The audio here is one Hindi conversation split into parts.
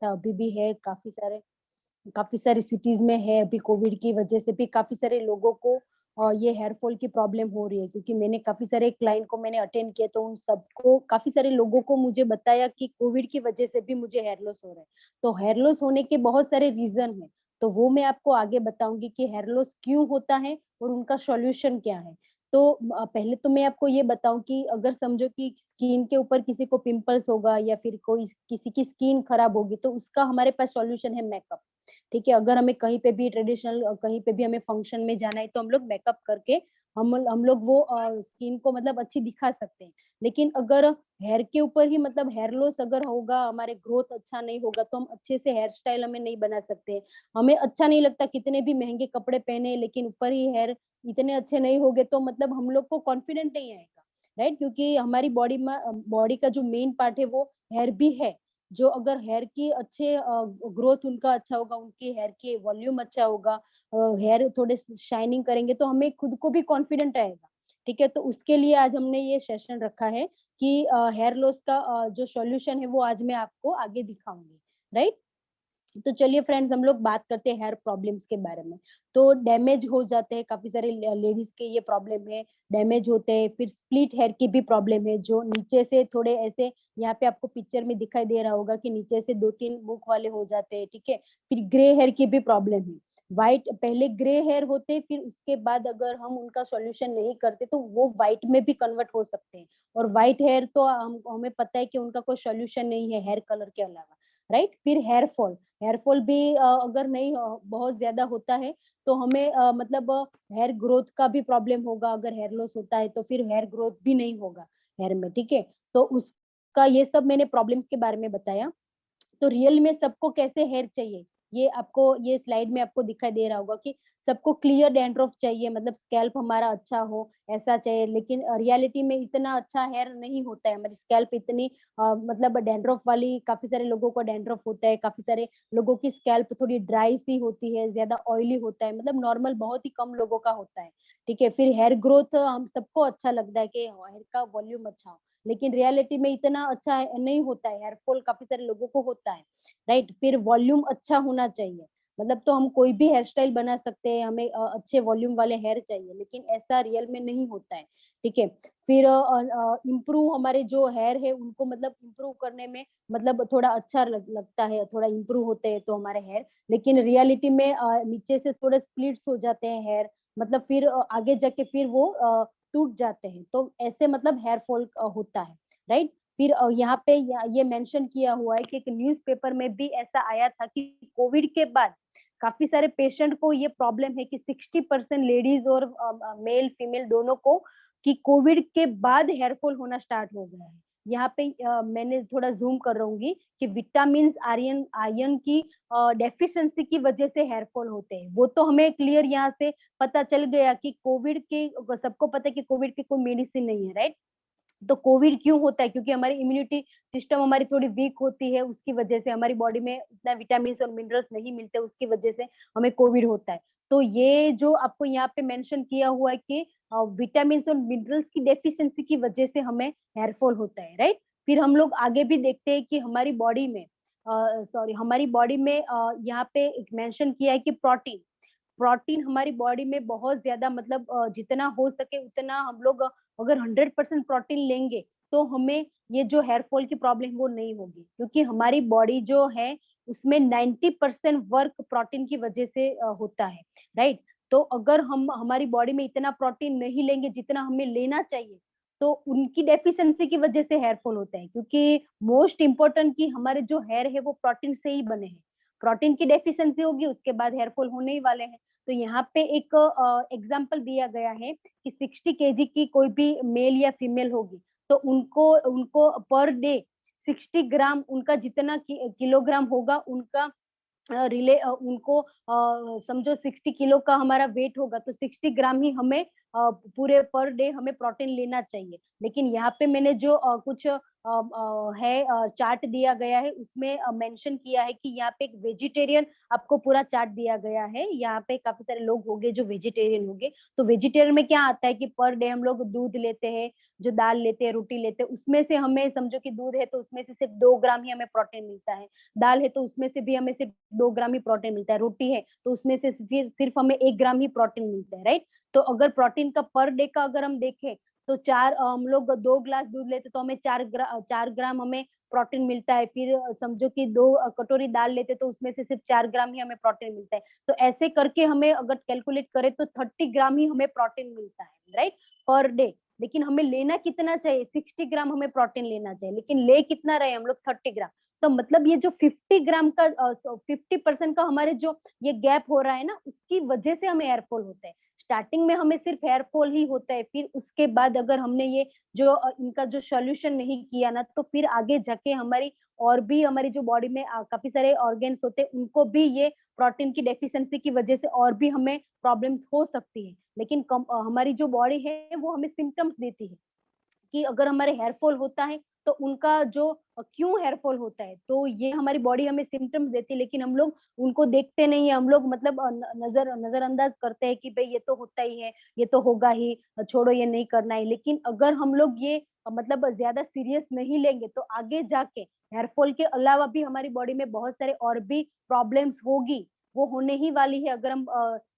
ऐसा अभी भी है, काफी सारी सिटीज में है। अभी कोविड की वजह से भी काफी सारे लोगों को ये हेयर फॉल की प्रॉब्लम हो रही है, क्योंकि मैंने काफी सारे क्लाइंट को मैंने अटेंड किया, तो उन सबको काफी सारे लोगों को मुझे बताया कि कोविड की वजह से भी मुझे हेयर लॉस हो रहा है। तो हेयर लॉस होने के बहुत सारे रीजन है, तो वो मैं आपको आगे बताऊंगी कि हेयर लॉस क्यों होता है और उनका सॉल्यूशन क्या है। तो पहले तो मैं आपको ये बताऊं कि अगर समझो कि स्किन के ऊपर किसी को पिंपल्स होगा या फिर कोई किसी की स्किन खराब होगी, तो उसका हमारे पास सॉल्यूशन है मेकअप। ठीक है, अगर हमें कहीं पे भी ट्रेडिशनल कहीं पे भी हमें फंक्शन में जाना है, तो हम लोग मेकअप करके हम लोग वो स्किन को मतलब अच्छी दिखा सकते हैं। लेकिन अगर हेयर के ऊपर ही मतलब हेयर लॉस अगर होगा, हमारे ग्रोथ अच्छा नहीं होगा, तो हम अच्छे से हेयर स्टाइल हमें नहीं बना सकते। हमें अच्छा नहीं लगता कितने भी महंगे कपड़े पहने, लेकिन ऊपर ही हेयर इतने अच्छे नहीं होंगे, तो मतलब हम लोग को कॉन्फिडेंट नहीं आएगा, राइट? क्योंकि हमारी बॉडी का जो मेन पार्ट है वो हेयर भी है। जो अगर हेयर की अच्छे ग्रोथ उनका अच्छा होगा, उनके हेयर के वॉल्यूम अच्छा होगा, हेयर थोड़े शाइनिंग करेंगे, तो हमें खुद को भी कॉन्फिडेंट आएगा। ठीक है, तो उसके लिए आज हमने ये सेशन रखा है कि हेयर लॉस का जो सॉल्यूशन है वो आज मैं आपको आगे दिखाऊंगी, राइट? तो चलिए फ्रेंड्स, हम लोग बात करते हैं हेयर प्रॉब्लम्स के बारे में। तो डैमेज हो जाते हैं, काफी सारे लेडीज के ये प्रॉब्लम है, डैमेज होते हैं। फिर स्प्लिट हेयर की भी प्रॉब्लम है, जो नीचे से थोड़े ऐसे, यहाँ पे आपको पिक्चर में दिखाई दे रहा होगा कि नीचे से 2-3 मुख वाले हो जाते हैं। ठीक है, फिर ग्रे हेयर की भी प्रॉब्लम है। व्हाइट पहले ग्रे हेयर होते, फिर उसके बाद अगर हम उनका सॉल्यूशन नहीं करते तो वो व्हाइट में भी कन्वर्ट हो सकते हैं। और व्हाइट हेयर तो हमें पता है कि उनका कोई सॉल्यूशन नहीं है हेयर कलर के अलावा, राइट? फिर हेयर फॉल भी अगर नहीं बहुत ज्यादा होता है, तो हमें मतलब हेयर ग्रोथ का भी प्रॉब्लम होगा। अगर हेयर लॉस होता है तो फिर हेयर ग्रोथ भी नहीं होगा हेयर में। ठीक है, तो उसका ये सब मैंने प्रॉब्लम्स के बारे में बताया। तो रियल में सबको कैसे हेयर चाहिए, ये आपको ये स्लाइड में आपको दिखाई दे रहा होगा कि सबको क्लियर डैंड्रफ चाहिए, मतलब स्कैल्प हमारा अच्छा हो ऐसा चाहिए। लेकिन रियलिटी में इतना अच्छा हेयर नहीं होता है, हमारी स्कैल्प इतनी मतलब डैंड्रफ वाली, काफी सारे लोगों को डैंड्रफ होता है, काफी सारे लोगों की स्कैल्प थोड़ी ड्राई सी होती है, ज्यादा ऑयली होता है, मतलब नॉर्मल बहुत ही कम लोगों का होता है। ठीक है, फिर हेयर ग्रोथ हम सबको अच्छा लगता है कि हेयर का वॉल्यूम अच्छा हो, लेकिन रियलिटी में इतना अच्छा नहीं होता है। हेयर फॉल काफी सारे लोगों को होता है, राइट? फिर वॉल्यूम अच्छा होना चाहिए, मतलब तो हम कोई भी हेयर स्टाइल बना सकते हैं, हमें अच्छे वॉल्यूम वाले हेयर चाहिए, लेकिन ऐसा रियल में नहीं होता है। ठीक है, फिर इम्प्रूव हमारे जो हेयर है उनको मतलब इम्प्रूव करने में मतलब थोड़ा अच्छा लगता है, थोड़ा इम्प्रूव होते हैं तो हमारे हेयर, लेकिन रियलिटी में नीचे से थोड़े स्प्लिट्स हो जाते हैं हेयर, मतलब फिर आगे जाके फिर वो टूट जाते हैं। तो ऐसे मतलब हेयर फॉल होता है, राइट? फिर यहाँ पे ये मेंशन किया हुआ है कि एक न्यूज़पेपर में भी ऐसा आया था कि कोविड के बाद काफी सारे पेशेंट को ये प्रॉब्लम है कि 60% लेडीज और मेल फीमेल दोनों को कि कोविड के बाद हेयर फॉल होना स्टार्ट हो गया है। यहाँ पे मैंने थोड़ा जूम कर रहूंगी कि विटामिन आयरन आयरन की डेफिशिएंसी की वजह से हेयर फॉल होते हैं। वो तो हमें क्लियर यहाँ से पता चल गया कि कोविड के, सबको पता है कि कोविड की कोई मेडिसिन नहीं है, राइट? तो कोविड क्यों होता है? क्योंकि हमारी इम्यूनिटी सिस्टम हमारी थोड़ी वीक होती है, उसकी वजह से हमारी बॉडी में इतना विटामिन और मिनरल्स नहीं मिलते, उसकी वजह से हमें कोविड होता है। तो ये जो आपको यहाँ पे मेंशन किया हुआ है कि विटामिन और मिनरल्स की डेफिशिएंसी की वजह से हमें हेयरफॉल होता है, राइट? फिर हम लोग आगे भी देखते हैं कि हमारी बॉडी में हमारी बॉडी में यहाँ पे मेंशन किया है कि प्रोटीन प्रोटीन हमारी बॉडी में बहुत ज्यादा, मतलब जितना हो सके उतना हम लोग अगर 100% प्रोटीन लेंगे तो हमें ये जो हेयर फॉल की प्रॉब्लम वो नहीं होगी, क्योंकि हमारी बॉडी जो है उसमें 90% वर्क प्रोटीन की वजह से होता है, राइट? तो अगर हम हमारी बॉडी में इतना प्रोटीन नहीं लेंगे जितना हमें लेना चाहिए, तो उनकी डेफिशिएंसी की वजह से हेयर फॉल होता है। क्योंकि मोस्ट इंपॉर्टेंट कि हमारे जो हेयर है वो प्रोटीन से ही बने हैं, प्रोटीन की डेफिशिएंसी होगी उसके बाद हेयर फॉल होने ही वाले हैं। तो यहाँ पे एक एग्जाम्पल दिया गया है कि 60 kg की कोई भी मेल या फीमेल होगी, तो उनको उनको पर डे 60 ग्राम, उनका जितना किलोग्राम होगा उनका उनको समझो 60 किलो का हमारा वेट होगा, तो 60 ग्राम ही हमें पूरे पर डे हमें प्रोटीन लेना चाहिए। लेकिन यहाँ पे मैंने जो कुछ है चार्ट दिया गया है, उसमें मेंशन किया है कि यहाँ पे एक वेजिटेरियन आपको पूरा चार्ट दिया गया है। यहाँ पे काफी सारे लोग होंगे जो वेजिटेरियन होंगे, तो वेजिटेरियन में क्या आता है कि पर डे हम लोग दूध लेते हैं, जो दाल लेते हैं, रोटी लेते हैं, उसमें से हमें समझो कि दूध है तो उसमें से सिर्फ 2 ग्राम ही हमें प्रोटीन मिलता है, दाल है तो उसमें से भी हमें सिर्फ 2 ग्राम ही प्रोटीन मिलता है, रोटी है तो उसमें से सिर्फ हमें 1 ग्राम ही प्रोटीन मिलता है, राइट। तो अगर प्रोटीन का पर डे का अगर हम देखें तो हम लोग 2 ग्लास दूध लेते तो हमें 4 ग्राम हमें प्रोटीन मिलता है। फिर समझो कि 2 कटोरी दाल लेते तो उसमें से सिर्फ 4 ग्राम ही हमें प्रोटीन मिलता है। तो ऐसे करके हमें अगर कैलकुलेट करें तो 30 ग्राम ही हमें प्रोटीन मिलता है, राइट, पर डे। लेकिन हमें लेना कितना चाहिए, 60 ग्राम हमें प्रोटीन लेना चाहिए, लेकिन ले कितना रहे हम लोग, 30 ग्राम। तो मतलब ये जो 50 ग्राम का 50% का हमारे जो ये गैप हो रहा है ना, उसकी वजह से हमें हेयरफॉल होता है। स्टार्टिंग में हमें सिर्फ हेयरफॉल ही होता है, फिर उसके बाद अगर हमने ये जो इनका जो सॉल्यूशन नहीं किया ना, तो फिर आगे जाके हमारी और भी हमारी जो बॉडी में काफी सारे ऑर्गेन्स होते हैं, उनको भी ये प्रोटीन की डेफिशिएंसी की वजह से और भी हमें प्रॉब्लम्स हो सकती है। लेकिन हमारी जो बॉडी है वो हमें सिम्टम्स देती है कि अगर हमारे हेयर फॉल होता है तो उनका जो क्यों हेयर फॉल होता है, तो ये हमारी बॉडी हमें सिम्टम्स देती है, लेकिन हम लोग उनको देखते नहीं है। हम लोग मतलब नजरअंदाज करते हैं कि भाई ये तो होता ही है, ये तो होगा ही, छोड़ो ये नहीं करना है। लेकिन अगर हम लोग ये मतलब ज्यादा सीरियस नहीं लेंगे तो आगे जाके हेयर फॉल के अलावा भी हमारी बॉडी में बहुत सारे और भी प्रॉब्लम्स होगी, वो होने ही वाली है अगर हम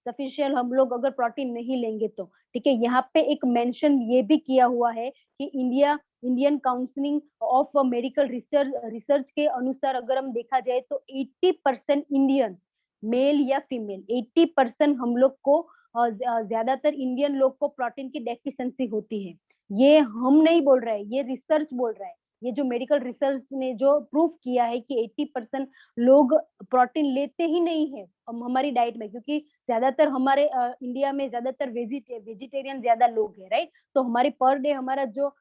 सफिशिएंट हम लोग अगर प्रोटीन नहीं लेंगे तो। ठीक है, यहाँ पे एक मेंशन ये भी किया हुआ है कि Indian counselling of medical research के अनुसार अगर हम देखा जाए तो 80% इंडियन, मेल या फीमेल, 80% हम लोग को ज्यादातर इंडियन लोग को प्रोटीन की डेफिशिएंसी होती है। ये हम नहीं बोल रहे हैं, ये रिसर्च बोल रहा है। ये जो मेडिकल रिसर्च ने जो प्रूव किया है कि 80% लोग प्रोटीन लेते ही नहीं है हमारी डाइट में, क्योंकि ज्यादातर हमारे इंडिया में ज्यादातर वेजिटेरियन ज्यादा लोग हैं, राइट। तो हमारी पर डे हमारा जो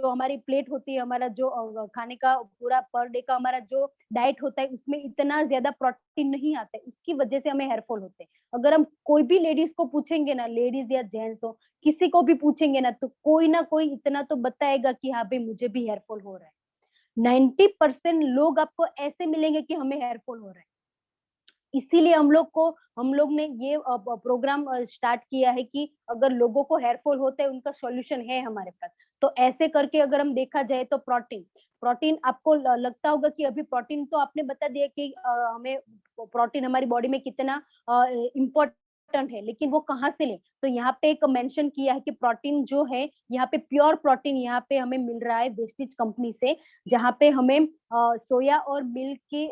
हमारी प्लेट होती है, हमारा जो खाने का पूरा पर डे का हमारा जो डाइट होता है, उसमें इतना ज्यादा प्रोटीन नहीं आता है, उसकी वजह से हमें हेयरफॉल होते हैं। अगर हम कोई भी लेडीज को पूछेंगे ना, लेडीज या जेंट्स हो, किसी को भी पूछेंगे ना कोई इतना तो बताएगा कि हाँ भाई मुझे भी हेयरफॉल हो रहा है। 90% लोग आपको ऐसे मिलेंगे कि हमें हेयरफॉल हो रहा है। इसीलिए हम लोग ने ये प्रोग्राम स्टार्ट किया है कि अगर लोगों को हेयरफॉल होता है, उनका सॉल्यूशन है हमारे पास। तो ऐसे करके अगर हम देखा जाए तो प्रोटीन प्रोटीन आपको लगता होगा कि अभी प्रोटीन तो आपने बता दिया कि हमें प्रोटीन हमारी बॉडी में कितना इम्पोर्टेंट है, लेकिन वो कहाँ से ले। तो यहाँ पे एक मेंशन किया है कि प्रोटीन जो है यहाँ पे प्योर प्रोटीन यहाँ पे हमें मिल रहा है वेस्टिज कंपनी से, जहाँ पे हमें सोया और मिल्क की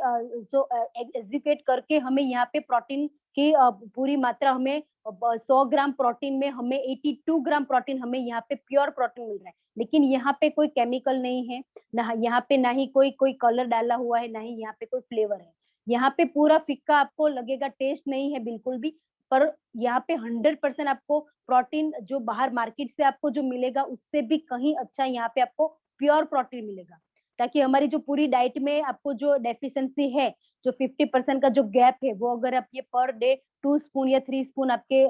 जो एग्जीक्यूट करके हमें यहाँ पे प्रोटीन की पूरी मात्रा हमें 100 ग्राम प्रोटीन में हमें 82 ग्राम प्रोटीन हमें यहाँ पे प्योर प्रोटीन मिल रहा है। लेकिन यहाँ पे कोई केमिकल नहीं है, ना यहाँ पे ना ही कोई कोई कलर डाला हुआ है, ना ही यहाँ पे कोई फ्लेवर है। यहाँ पे पूरा फिक्का आपको लगेगा, टेस्ट नहीं है बिल्कुल भी। पर यहाँ पे 100% आपको प्रोटीन जो बाहर मार्केट से आपको जो मिलेगा उससे भी कहीं अच्छा यहाँ पे आपको प्योर प्रोटीन मिलेगा। ताकि हमारी जो पूरी डाइट में आपको जो डेफिशिएंसी है, जो 50% का जो गैप है, वो अगर आप ये पर डे 2 स्पून या 3 स्पून आपके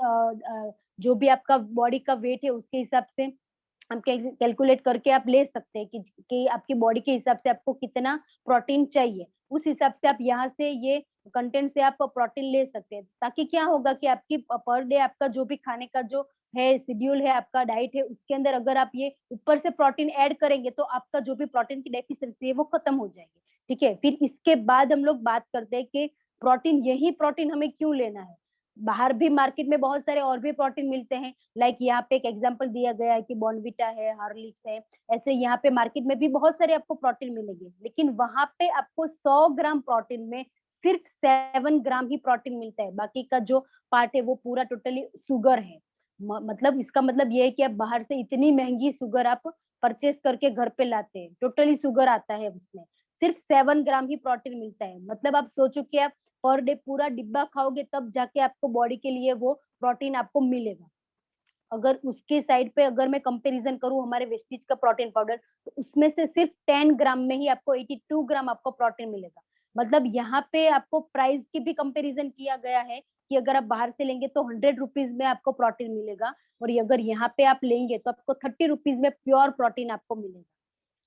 जो भी आपका बॉडी का वेट है उसके हिसाब से हम कैलकुलेट करके आप ले सकते हैं कि आपकी बॉडी के हिसाब से आपको कितना प्रोटीन चाहिए। उस हिसाब से आप यहाँ से ये कंटेंट से आप प्रोटीन ले सकते हैं। ताकि क्या होगा कि आपकी पर डे आपका जो भी खाने का जो है शेड्यूल है, आपका डाइट है, उसके अंदर अगर आप ये ऊपर से प्रोटीन ऐड करेंगे तो आपका जो भी प्रोटीन की डेफिशिएंसी है वो खत्म हो जाएगी। ठीक है, फिर इसके बाद हम लोग बात करते हैं कि प्रोटीन, यही प्रोटीन हमें क्यों लेना है। बाहर भी मार्केट में बहुत सारे और भी प्रोटीन मिलते हैं, लाइक यहाँ पे एक एग्जांपल दिया गया है कि बॉर्नविटा है, हॉर्लिक्स है। ऐसे यहाँ पे मार्केट में भी बहुत सारे आपको प्रोटीन मिलेंगे, लेकिन वहां पे आपको 100 ग्राम प्रोटीन में सिर्फ 7 ग्राम ही प्रोटीन मिलता है। बाकी का जो पार्ट है वो पूरा टोटली शुगर है। मतलब इसका मतलब ये है कि आप बाहर से इतनी महंगी शुगर आप परचेस करके घर पे लाते हैं, टोटली शुगर आता है उसमें, सिर्फ 7 ग्राम ही प्रोटीन मिलता है। मतलब आप सोचो कि आप पर डे पूरा डिब्बा खाओगे तब जाके आपको बॉडी के लिए वो प्रोटीन आपको मिलेगा। अगर उसके साइड पे अगर मैं कंपैरिजन करूं हमारे वेस्टीज का प्रोटीन पाउडर, तो उसमें से सिर्फ 10 ग्राम में ही आपको 82 ग्राम आपको प्रोटीन मिलेगा। मतलब यहाँ पे आपको प्राइस की भी कंपैरिजन किया गया है कि अगर आप बाहर से लेंगे तो 100 रुपीज में आपको प्रोटीन मिलेगा, और अगर यहाँ पे आप लेंगे तो आपको 30 रुपीज में प्योर प्रोटीन आपको मिलेगा।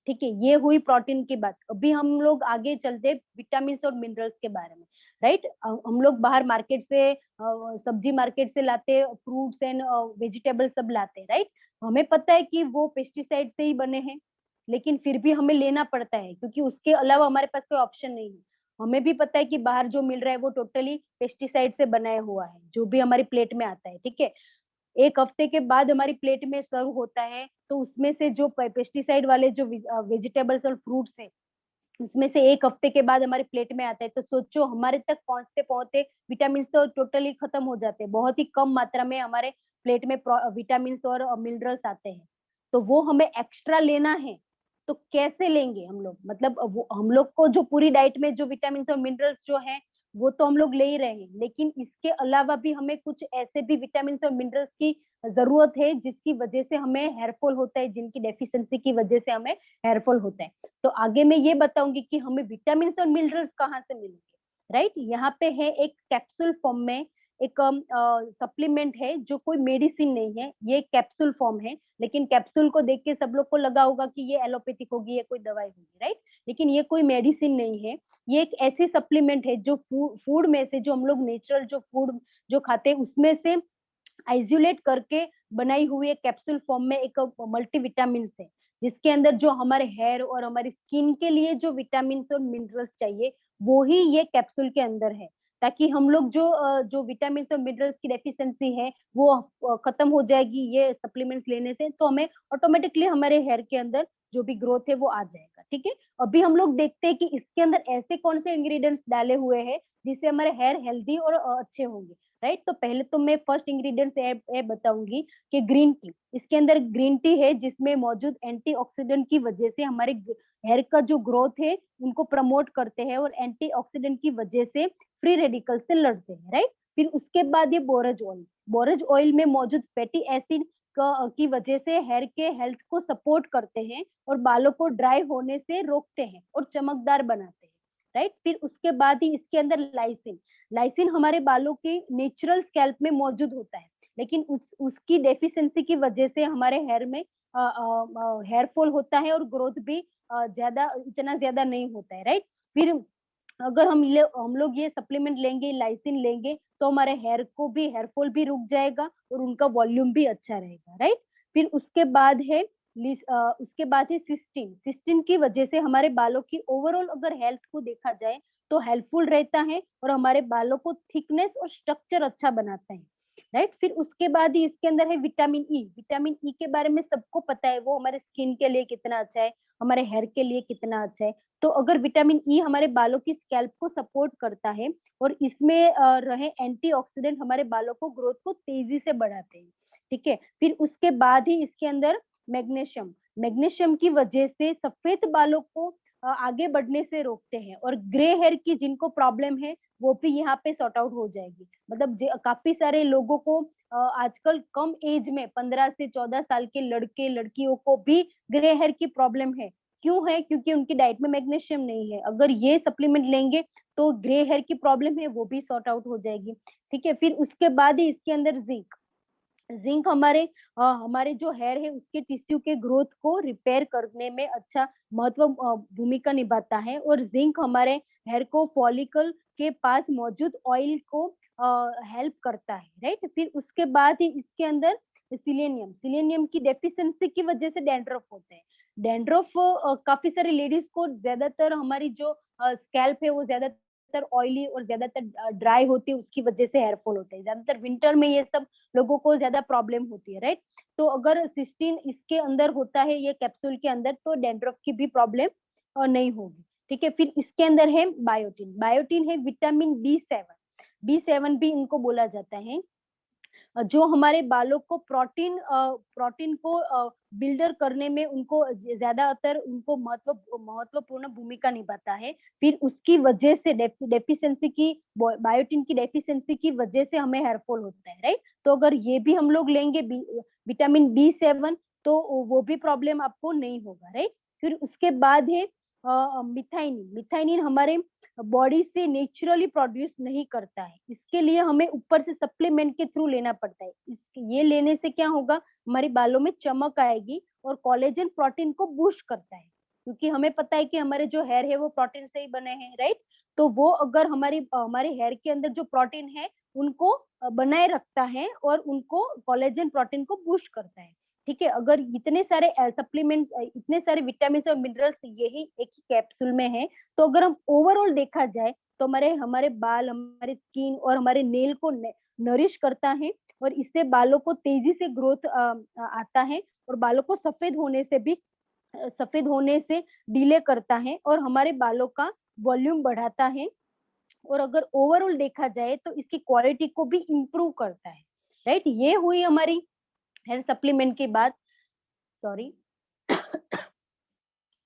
ठीक है, ये हुई प्रोटीन की बात। अभी हम लोग आगे चलते विटामिन और मिनरल्स के बारे में, राइट। हम लोग बाहर मार्केट से सब्जी मार्केट से लाते, फ्रूट्स एंड वेजिटेबल सब लाते, राइट। हमें पता है कि वो पेस्टिसाइड से ही बने हैं, लेकिन फिर भी हमें लेना पड़ता है क्योंकि उसके अलावा हमारे पास कोई ऑप्शन नहीं है। हमें भी पता है कि बाहर जो मिल रहा है वो टोटली पेस्टिसाइड से बनाया हुआ है, जो भी हमारी प्लेट में आता है, ठीक है। एक हफ्ते के बाद हमारी प्लेट में सर्व होता है, तो उसमें से जो पेस्टिसाइड वाले जो वेजिटेबल्स और फ्रूट्स है, उसमें से एक हफ्ते के बाद हमारी प्लेट में आता है। तो सोचो हमारे तक पहुंचते पहुंचते विटामिन तो टोटली खत्म हो जाते हैं, बहुत ही कम मात्रा में हमारे प्लेट में विटामिन और मिनरल्स आते हैं। तो वो हमें एक्स्ट्रा लेना है, तो कैसे लेंगे हम लोग? मतलब हम लोग को जो पूरी डाइट में जो विटामिन और मिनरल्स जो है वो तो हम लोग ले ही रहे हैं, लेकिन इसके अलावा भी हमें कुछ ऐसे भी विटामिन और मिनरल्स की जरूरत है जिसकी वजह से हमें हेयरफॉल होता है, जिनकी डेफिशिएंसी की वजह से हमें हेयरफॉल होता है। तो आगे मैं ये बताऊंगी कि हमें विटामिन और मिनरल्स कहाँ से मिलेंगे, राइट। यहाँ पे है एक कैप्सूल फॉर्म में एक सप्लीमेंट है, जो कोई मेडिसिन नहीं है, ये कैप्सूल फॉर्म है। लेकिन कैप्सूल को देख के सब लोग को लगा होगा कि ये एलोपैथिक होगी, ये कोई दवाई होगी, राइट। लेकिन ये कोई मेडिसिन नहीं है, ये एक ऐसी सप्लीमेंट है जो फूड में से, जो हम लोग नेचुरल जो फूड जो खाते हैं उसमें से आइसोलेट करके बनाई हुई एक कैप्सूल फॉर्म में एक मल्टीविटामिन है, जिसके अंदर जो हमारे हेयर और हमारी स्किन के लिए जो विटामिन और मिनरल्स चाहिए वो ही ये कैप्सूल के अंदर है, ताकि हम लोग जो विटामिन और मिनरल्स की डेफिशिएंसी है वो खत्म हो जाएगी ये सप्लीमेंट्स लेने से, तो हमें ऑटोमेटिकली हमारे हेयर के अंदर जो भी ग्रोथ है वो आ जाएगा, ठीक है। अभी हम लोग देखते हैं कि इसके अंदर ऐसे कौन से इंग्रेडिएंट्स डाले हुए हैं जिससे हमारे हेयर हेल्दी और अच्छे होंगे, राइट। तो पहले तो मैं फर्स्ट इंग्रेडिएंट्स ये बताऊंगी कि ग्रीन टी। इसके अंदर ग्रीन टी है जिसमें मौजूद एंटीऑक्सीडेंट की वजह से हमारे हेयर का जो ग्रोथ है उनको प्रमोट करते हैं, और एंटीऑक्सीडेंट की वजह से फ्री रेडिकल से लड़ते हैं, राइट। फिर उसके बाद ये बोरेज ऑयल। बोरेज ऑयल में मौजूद फैटी एसिड की वजह से हेयर के हेल्थ को सपोर्ट करते हैं और बालों को ड्राई होने से रोकते हैं और चमकदार बनाते हैं, राइट। फिर उसके बाद ही इसके अंदर लाइसिन। लाइसिन हमारे बालों के नेचुरल स्कैल्प में मौजूद होता है, लेकिन उसकी डेफिशिएंसी की वजह से हमारे हेयर में हेयर फॉल होता है और ग्रोथ भी ज्यादा इतना ज्यादा नहीं होता है, राइट। फिर अगर हम लोग ये सप्लीमेंट लेंगे, लाइसिन लेंगे, तो हमारे हेयर को भी हेयर फॉल भी रुक जाएगा और उनका वॉल्यूम भी अच्छा रहेगा, राइट। फिर उसके बाद है सिस्टीन। सिस्टीन की वजह से हमारे बालों की ओवरऑल अगर हेल्थ को देखा जाए तो हेल्पफुल रहता है और हमारे बालों को थिकनेस और स्ट्रक्चर अच्छा बनाता है, राइट। फिर उसके बाद ही इसके अंदर है विटामिन ई। विटामिन ई के बारे में सबको पता है, वो हमारे स्किन के लिए कितना अच्छा है, हमारे हेयर के लिए कितना अच्छा है। तो अगर विटामिन ई हमारे बालों की स्कैल्प को सपोर्ट करता है और इसमें रहे एंटीऑक्सीडेंट हमारे बालों को ग्रोथ को तेजी से बढ़ाते हैं, ठीक है। फिर उसके बाद ही इसके अंदर मैग्नीशियम। मैग्नीशियम की वजह से सफेद बालों को आगे बढ़ने से रोकते हैं, और ग्रे हेयर की जिनको प्रॉब्लम है वो भी यहाँ पे सॉर्ट आउट हो जाएगी। मतलब काफी सारे लोगों को आजकल कम एज में 15 से 14 साल के लड़के लड़कियों को भी ग्रे हेयर की प्रॉब्लम है। क्यों है? क्योंकि उनकी डाइट में मैग्नीशियम नहीं है। अगर ये सप्लीमेंट लेंगे तो ग्रे हेयर की प्रॉब्लम है वो भी सॉर्ट आउट हो जाएगी, ठीक है। फिर उसके बाद ही इसके अंदर जिंक। जिंक हमारे जो हेयर है उसके टिश्यू के ग्रोथ को रिपेयर करने में अच्छा महत्व भूमिका निभाता है, और जिंक हमारे हेयर को फॉलिकल के पास मौजूद ऑयल को हेल्प करता है, राइट। फिर उसके बाद ही इसके अंदर सिलेनियम। सिलेनियम की डेफिशिएंसी की वजह से डैंड्रफ होते हैं। डैंड्रफ काफी सारी लेडीज को, ज्यादातर हमारी जो स्कैल्प है वो ज्यादातर ऑयली और ज्यादातर ड्राई होती है, उसकी वजह से हेयर फॉल होते हैं। ज्यादातर विंटर में ये सब लोगों को ज्यादा प्रॉब्लम होती है, राइट। तो अगर सिस्टीन इसके अंदर होता है ये कैप्सूल के अंदर, तो डैंड्रफ की भी प्रॉब्लम नहीं होगी, ठीक है। फिर इसके अंदर है बायोटिन। बायोटिन है विटामिन बी 7। बी 7 भी इनको बोला जाता है, जो हमारे बालों को प्रोटीन को बिल्डर करने में उनको ज्यादातर उनको महत्वपूर्ण भूमिका निभाता है। फिर उसकी वजह से डेफिशिएंसी की, बायोटिन की डेफिशिएंसी की वजह से हमें हेयरफॉल होता है, राइट। तो अगर ये भी हम लोग लेंगे विटामिन बी 7, तो वो भी प्रॉब्लम आपको नहीं होगा, राइट। फिर उसके बाद है मिथाइनिन। मिथाइनिन हमारे बॉडी से नेचुरली प्रोड्यूस नहीं करता है, इसके लिए हमें ऊपर से सप्लीमेंट के थ्रू लेना पड़ता है। ये लेने से क्या होगा, हमारे बालों में चमक आएगी और कोलेजन प्रोटीन को बूस्ट करता है, क्योंकि हमें पता है कि हमारे जो हेयर है वो प्रोटीन से ही बने हैं, राइट। तो वो अगर हमारे हेयर के अंदर जो प्रोटीन है उनको बनाए रखता है और उनको कोलेजन प्रोटीन को बूस्ट करता है। ठीक है, अगर इतने सारे सप्लीमेंट्स, इतने सारे विटामिन और मिनरल्स यही एक ही कैप्सूल में है, तो अगर हम ओवरऑल देखा जाए तो हमारे हमारे बाल, हमारे स्किन और हमारे नेल को नरिश करता है, और इससे बालों को तेजी से ग्रोथ आता है, और बालों को सफेद होने से डिले करता है, और हमारे बालों का वॉल्यूम बढ़ाता है, और अगर ओवरऑल देखा जाए तो इसकी क्वालिटी को भी इम्प्रूव करता है, राइट। ये हुई हमारी हेयर सप्लीमेंट की बात, सॉरी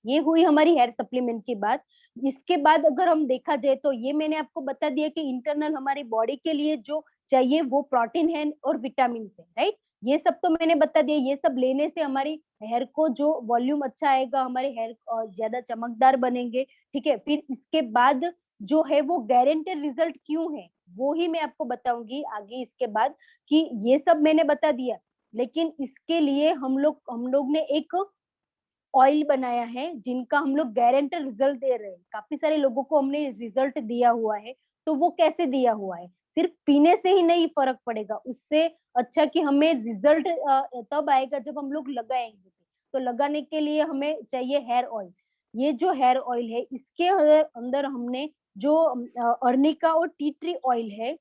ये हुई हमारी हेयर सप्लीमेंट की बात। इसके बाद अगर हम देखा जाए तो ये मैंने आपको बता दिया कि इंटरनल हमारी बॉडी के लिए जो चाहिए वो प्रोटीन है और विटामिन है, राइट। ये सब तो मैंने बता दिया, ये सब लेने से हमारी हेयर को जो वॉल्यूम अच्छा आएगा, हमारे हेयर ज्यादा चमकदार बनेंगे। ठीक है, फिर इसके बाद जो है वो गारंटेड रिजल्ट क्यों है वो ही मैं आपको बताऊंगी आगे इसके बाद, कि ये सब मैंने बता दिया, लेकिन इसके लिए हम लोग ने एक ऑयल बनाया है जिनका हम लोग गारंटेड रिजल्ट दे रहे हैं। काफी सारे लोगों को हमने रिजल्ट दिया हुआ है। तो वो कैसे दिया हुआ है, सिर्फ पीने से ही नहीं फर्क पड़ेगा, उससे अच्छा कि हमें रिजल्ट तब आएगा जब हम लोग लगाएंगे। तो लगाने के लिए हमें चाहिए हेयर ऑयल। ये जो हेयर ऑयल है इसके अंदर हमने जो अर्निका और टी ट्री ऑयल है,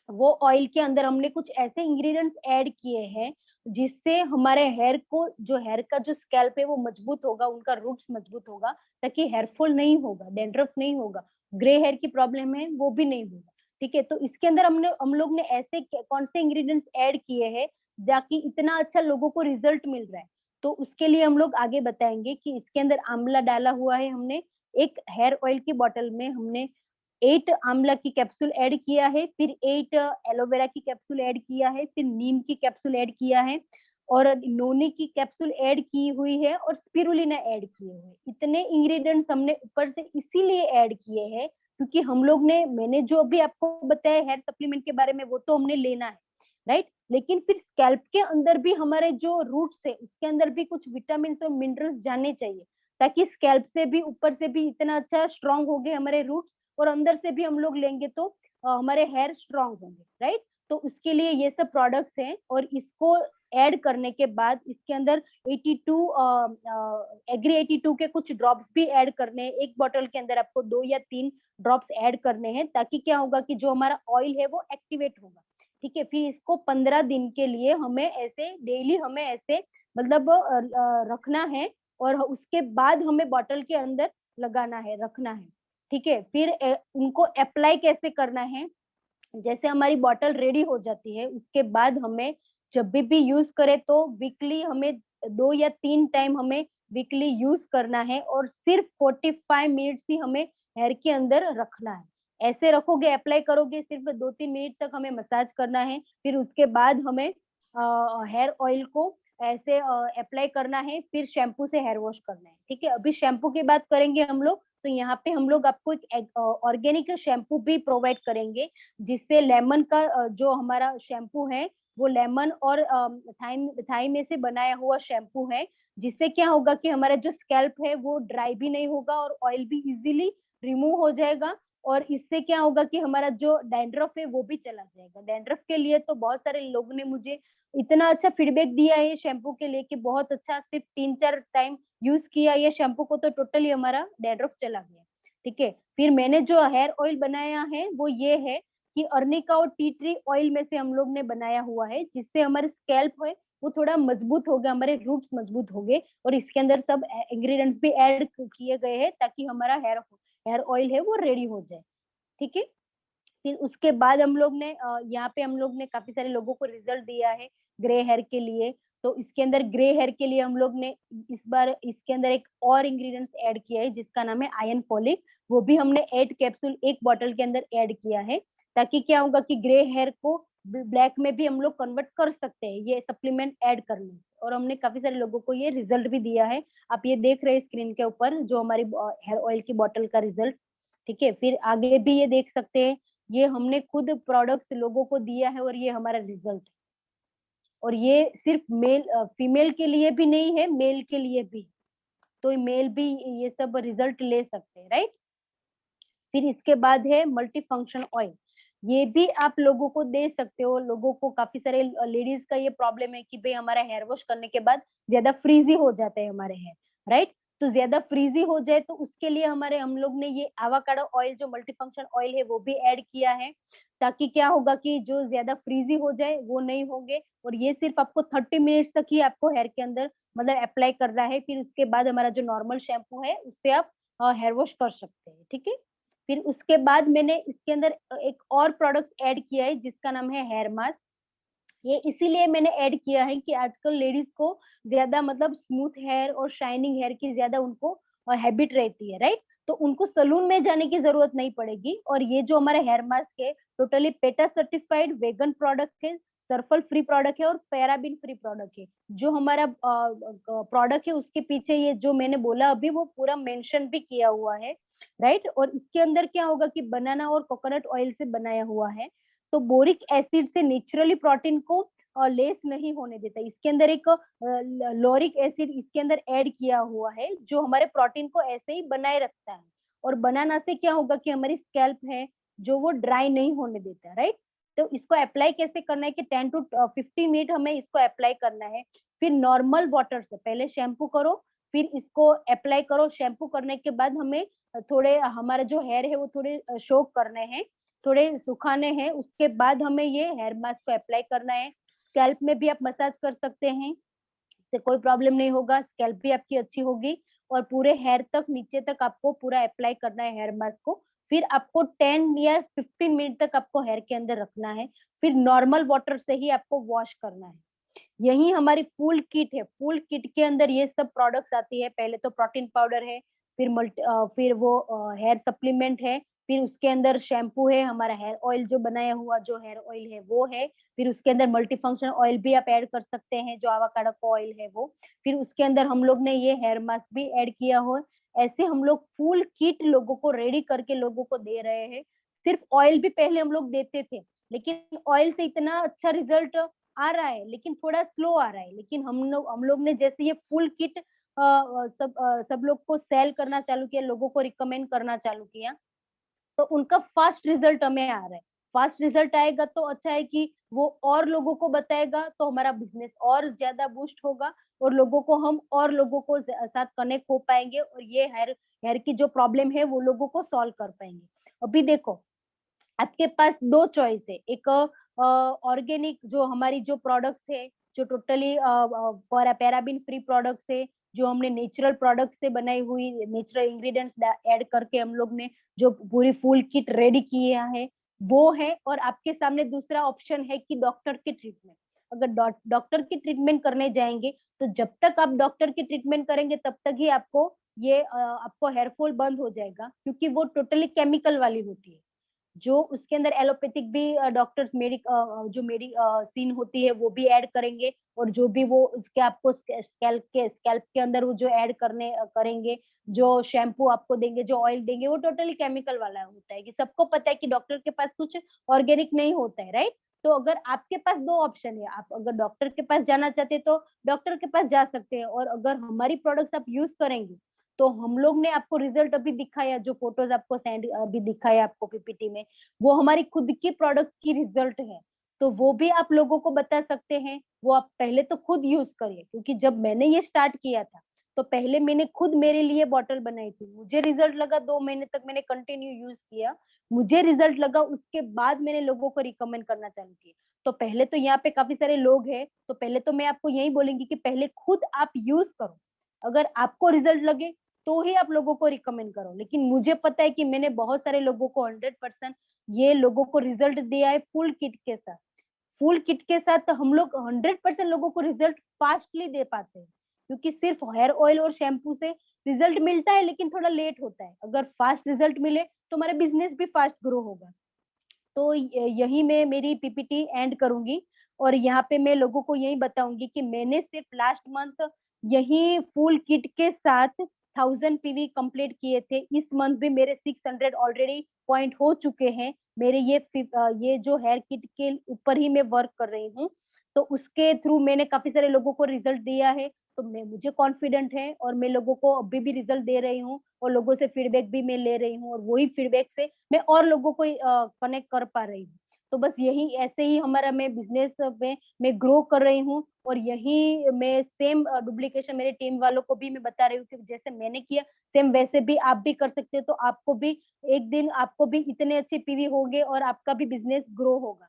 वो ऑयल के अंदर हमने कुछ ऐसे इंग्रेडिएंट्स ऐड किए हैं जिससे हमारे हेयर को, जो हेयर का जो स्कैल्प है वो मजबूत होगा, उनका रूट्स मजबूत होगा, ताकि हेयर फॉल नहीं होगा, डैंड्रफ नहीं होगा, ग्रे हेयर की प्रॉब्लम है वो भी नहीं होगा। ठीक है, तो इसके अंदर हम लोग ने ऐसे कौन से इंग्रेडिएंट्स ऐड किए हैं ताकि इतना अच्छा लोगों को रिजल्ट मिल रहा है। तो उसके लिए हम लोग आगे बताएंगे कि इसके अंदर आंवला डाला हुआ है हमने, एक हेयर ऑयल की बॉटल में हमने 8 आंवला की कैप्सूल ऐड किया है, फिर 8 एलोवेरा की कैप्सूल ऐड किया है, फिर नीम की कैप्सूल ऐड किया है, और नोनी की कैप्सूल ऐड की हुई है, और स्पिरुलिना ऐड किए हुए। इतने इंग्रेडिएंट्स हमने ऊपर से इसीलिए ऐड किए हैं क्योंकि हम लोग ने, मैंने जो अभी आपको बताया हेयर सप्लीमेंट के बारे में वो तो हमने लेना है, राइट। लेकिन फिर स्कैल्प के अंदर भी हमारे जो रूट्स है उसके अंदर भी कुछ विटामिन और मिनरल्स जाने चाहिए, ताकि स्कैल्प से भी, ऊपर से भी इतना अच्छा स्ट्रांग हो गए हमारे रूट्स, और अंदर से भी हम लोग लेंगे तो हमारे हेयर स्ट्रांग होंगे, राइट। तो उसके लिए ये सब प्रोडक्ट्स हैं, और इसको ऐड करने के बाद इसके अंदर 82 एग्री 82 के कुछ ड्रॉप्स भी ऐड करने हैं। एक बोतल के अंदर आपको 2 या 3 ड्रॉप्स ऐड करने हैं, ताकि क्या होगा कि जो हमारा ऑयल है वो एक्टिवेट होगा। ठीक है, फिर इसको 15 दिन के लिए हमें ऐसे डेली हमें ऐसे मतलब रखना है, और उसके बाद हमें बॉटल के अंदर लगाना है, रखना है। ठीक है, फिर उनको अप्लाई कैसे करना है, जैसे हमारी बॉटल रेडी हो जाती है उसके बाद हमें जब भी यूज करें तो वीकली हमें 2 या 3 टाइम हमें वीकली यूज करना है, और सिर्फ 45 मिनट्स ही हमें हेयर के अंदर रखना है। ऐसे रखोगे, अप्लाई करोगे, सिर्फ 2-3 मिनट तक हमें मसाज करना है, फिर उसके बाद हमें हेयर ऑयल को ऐसे अप्लाई करना है, फिर शैम्पू से हेयर वॉश करना है। ठीक है, अभी शैम्पू की बात करेंगे हम लोग, तो यहाँ पे हम लोग आपको एक ऑर्गेनिक शैम्पू भी प्रोवाइड करेंगे, जिससे लेमन का जो हमारा शैम्पू है वो लेमन और थाई में से बनाया हुआ शैम्पू है, जिससे क्या होगा कि हमारा जो स्कैल्प है वो ड्राई भी नहीं होगा और ऑयल भी इजीली रिमूव हो जाएगा। और इससे क्या होगा कि हमारा जो डैंड्रफ है वो भी चला जाएगा। डैंड्रफ के लिए तो बहुत सारे लोगों ने मुझे इतना अच्छा फीडबैक दिया है शैम्पू के लिए कि बहुत अच्छा, सिर्फ 3-4 टाइम यूज किया ये शैम्पू को तो टोटली हमारा डैंड्रफ चला गया। ठीक है, फिर मैंने जो हेयर ऑयल बनाया है वो ये है कि अर्निका और टी ट्री ऑयल में से हम लोग ने बनाया हुआ है, जिससे हमारे स्कैल्प है वो थोड़ा मजबूत हो गया, हमारे रूट्स मजबूत हो गए, और इसके अंदर सब इंग्रेडिएंट्स भी ऐड किए गए हैं ताकि हमारा हेयर ऑयल है वो रेडी हो जाए। ठीक है, फिर उसके बाद हम लोग ने यहाँ पे हम लोग ने काफी सारे लोगों को रिजल्ट दिया है ग्रे हेयर के लिए। तो इसके अंदर ग्रे हेयर के लिए हम लोग ने इस बार इसके अंदर एक और इंग्रेडिएंट्स ऐड किया है जिसका नाम है आयरन फॉलिक। वो भी हमने 8 कैप्सूल एक बॉटल के अंदर ऐड किया है, ताकि क्या होगा कि ग्रे हेयर को ब्लैक में भी हम लोग कन्वर्ट कर सकते हैं ये सप्लीमेंट ऐड करने से। और हमने काफी सारे लोगों को ये रिजल्ट भी दिया है। आप ये देख रहे हैं स्क्रीन के ऊपर जो हमारी हेयर ऑयल की बॉटल का रिजल्ट। ठीक है, फिर आगे भी ये देख सकते हैं, ये हमने खुद प्रोडक्ट्स लोगों को दिया है और ये हमारा रिजल्ट। और ये सिर्फ फीमेल के लिए भी नहीं है, मेल के लिए भी। तो मेल भी ये सब रिजल्ट ले सकते हैं, राइट। फिर इसके बाद है मल्टी फंक्शन ऑयल। ये भी आप लोगों को दे सकते हो। लोगों को काफी सारे लेडीज का ये प्रॉब्लम है कि भाई हमारा हेयर वॉश करने के बाद ज्यादा फ्रीजी हो जाते हैं हमारे हेयर, राइट। तो ज्यादा फ्रीजी हो जाए तो उसके लिए हम लोग ने ये एवोकाडो ऑयल जो मल्टी फंक्शन ऑयल है वो भी ऐड किया है, ताकि क्या होगा कि जो ज्यादा फ्रीजी हो जाए वो नहीं होंगे। और ये सिर्फ आपको 30 मिनट्स तक ही आपको हेयर के अंदर मतलब अप्लाई करना है। फिर उसके बाद हमारा जो नॉर्मल शैम्पू है उससे आप हेयर वॉश कर सकते हैं, ठीक है। फिर उसके बाद मैंने इसके अंदर एक और प्रोडक्ट ऐड किया है जिसका नाम है हेयर मास्क। ये इसीलिए मैंने ऐड किया है कि आजकल लेडीज को ज्यादा मतलब स्मूथ हेयर और शाइनिंग हेयर की ज्यादा उनको हैबिट रहती है, राइट। तो उनको सलून में जाने की जरूरत नहीं पड़ेगी। और ये जो हमारा हेयर मास्क है totally PETA certified vegan product है, सर्फल फ्री प्रोडक्ट है और पैराबिन फ्री प्रोडक्ट है। जो हमारा प्रोडक्ट है उसके पीछे ये जो मैंने बोला अभी वो पूरा मेंशन भी किया हुआ है, राइट। और इसके अंदर क्या होगा कि बनाना और कोकोनट ऑयल से बनाया हुआ है। तो बोरिक एसिड से नेचुरली प्रोटीन को लेस नहीं होने देता। इसके अंदर एक लॉरिक एसिड इसके अंदर ऐड किया हुआ है जो हमारे प्रोटीन को ऐसे ही बनाए रखता है। और बनाना से क्या होगा कि हमारी स्कैल्प है जो वो ड्राई नहीं होने देता, राइट। तो इसको अप्लाई कैसे करना है कि 10 to 15 मिनट हमें इसको अप्लाई करना है। फिर नॉर्मल वाटर से पहले शैम्पू करो, फिर इसको अप्लाई करो। शैम्पू करने के बाद हमें थोड़े हमारा जो हेयर है वो थोड़े शोक करने हैं, थोड़े सुखाने हैं। उसके बाद हमें ये हेयर मास्क को अप्लाई करना है। स्कैल्प में भी आप मसाज कर सकते हैं, इससे कोई प्रॉब्लम नहीं होगा, स्कैल्प भी आपकी अच्छी होगी। और पूरे हेयर तक नीचे तक आपको पूरा अप्लाई करना है हेयर मास्क को। फिर आपको 10 या 15 मिनट तक आपको हेयर के अंदर रखना है। फिर नॉर्मल वाटर से ही आपको वॉश करना है। यही हमारी फुल किट है। फुल किट के अंदर ये सब प्रोडक्ट्स आती है। पहले तो प्रोटीन पाउडर है, फिर वो हेयर सप्लीमेंट है, फिर उसके अंदर शैम्पू है, हमारा हेयर ऑयल जो बनाया हुआ जो हेयर ऑयल है वो है। फिर उसके अंदर मल्टी फंक्शन ऑयल भी आप ऐड कर सकते हैं जो आवाकाडो का ऑयल है वो। फिर उसके अंदर हम लोग ने ये हेयर मास्क भी ऐड किया हो। ऐसे हम लोग फुल किट लोगों को रेडी करके लोगों को दे रहे हैं। सिर्फ ऑयल भी पहले हम लोग देते थे, लेकिन ऑयल से इतना अच्छा रिजल्ट आ रहा है लेकिन थोड़ा स्लो आ रहा है। लेकिन हम लोग ने जैसे ये फुल किट सब लोग को सेल करना चालू किया, लोगों को रिकमेंड करना चालू किया, तो उनका फास्ट रिजल्ट हमें आ रहा है। फास्ट रिजल्ट आएगा तो अच्छा है कि वो और लोगों को बताएगा तो हमारा बिजनेस और ज्यादा बूस्ट होगा। और लोगों को हम और लोगों को साथ कनेक्ट हो पाएंगे और ये हेयर हेयर की जो प्रॉब्लम है वो लोगों को सॉल्व कर पाएंगे। अभी देखो आपके पास दो चॉइस है। एक ऑर्गेनिक जो हमारी जो प्रोडक्ट्स है जो टोटली पैराबिन फ्री प्रोडक्ट्स है, जो हमने नेचुरल प्रोडक्ट से बनाई हुई नेचुरल इंग्रेडिएंट्स ऐड करके हम लोग ने जो पूरी फुल किट रेडी किया है वो है। और आपके सामने दूसरा ऑप्शन है कि डॉक्टर की ट्रीटमेंट। अगर डॉक्टर की ट्रीटमेंट करने जाएंगे तो जब तक आप डॉक्टर की ट्रीटमेंट करेंगे तब तक ही आपको हेयरफॉल बंद हो जाएगा, क्योंकि वो टोटली केमिकल वाली होती है। जो उसके अंदर एलोपैथिक भी डॉक्टर्स जो मेडिसिन होती है वो भी ऐड करेंगे। और जो भी वो उसके आपको स्कैल्प के अंदर वो जो ऐड करने करेंगे, जो शैम्पू आपको देंगे, जो ऑयल देंगे, वो टोटली केमिकल वाला होता है। कि सबको पता है कि डॉक्टर के पास कुछ ऑर्गेनिक नहीं होता है, राइट। तो अगर आपके पास दो ऑप्शन है, आप अगर डॉक्टर के पास जाना चाहते हैं तो डॉक्टर के पास जा सकते हैं। और अगर हमारी प्रोडक्ट्स आप यूज करेंगे तो हम लोग ने आपको रिजल्ट अभी दिखाया, जो फोटोज आपको सेंड अभी दिखाया आपको पीपीटी में, वो हमारी खुद की प्रोडक्ट की रिजल्ट है। तो वो भी आप लोगों को बता सकते हैं। वो आप पहले तो खुद यूज करिए, क्योंकि जब मैंने ये स्टार्ट किया था तो पहले मैंने खुद मेरे लिए बॉटल बनाई थी, मुझे रिजल्ट लगा, 2 महीने तक मैंने कंटिन्यू यूज किया, मुझे रिजल्ट लगा, उसके बाद मैंने लोगों को रिकमेंड करना चालू किया। तो पहले तो यहाँ पे काफी सारे लोग हैं, तो पहले तो मैं आपको यही बोलूंगी कि पहले खुद आप यूज करो। अगर आपको रिजल्ट लगे तो ही आप लोगों को रिकमेंड करो। लेकिन मुझे पता है कि मैंने बहुत सारे लोगों को 100% ये लोगों को रिजल्ट दिया है फुल किट के साथ। फुल किट के साथ तो हम लोग 100% लोगों को रिजल्ट फास्टली दे पाते हैं, क्योंकि सिर्फ हेयर ऑयल और शैम्पू से रिजल्ट मिलता है लेकिन थोड़ा लेट होता है। अगर फास्ट रिजल्ट मिले तो हमारा बिजनेस भी फास्ट ग्रो होगा। तो यही मैं मेरी पीपीटी एंड करूंगी। और यहाँ पे मैं लोगों को यही बताऊंगी कि मैंने सिर्फ लास्ट मंथ यही फुल किट के साथ 1000 पीवी कंप्लीट किए थे। इस मंथ भी मेरे 600 ऑलरेडी पॉइंट हो चुके हैं। मेरे ये जो हेयर किट के ऊपर ही मैं वर्क कर रही हूँ, तो उसके थ्रू मैंने काफी सारे लोगों को रिजल्ट दिया है। तो मुझे कॉन्फिडेंट है और मैं लोगों को अभी भी रिजल्ट दे रही हूँ और लोगों से फीडबैक भी मैं ले रही हूँ और वही फीडबैक से मैं और लोगों को कनेक्ट कर पा रही हूँ। तो बस यही ऐसे ही हमारा मैं बिजनेस में मैं ग्रो कर रही हूँ। और यही मैं सेम डुप्लीकेशन मेरे टीम वालों को भी मैं बता रही हूँ कि जैसे मैंने किया सेम वैसे भी आप भी कर सकते हो। तो आपको भी एक दिन आपको भी इतने अच्छे पीवी होंगे और आपका भी बिजनेस ग्रो होगा।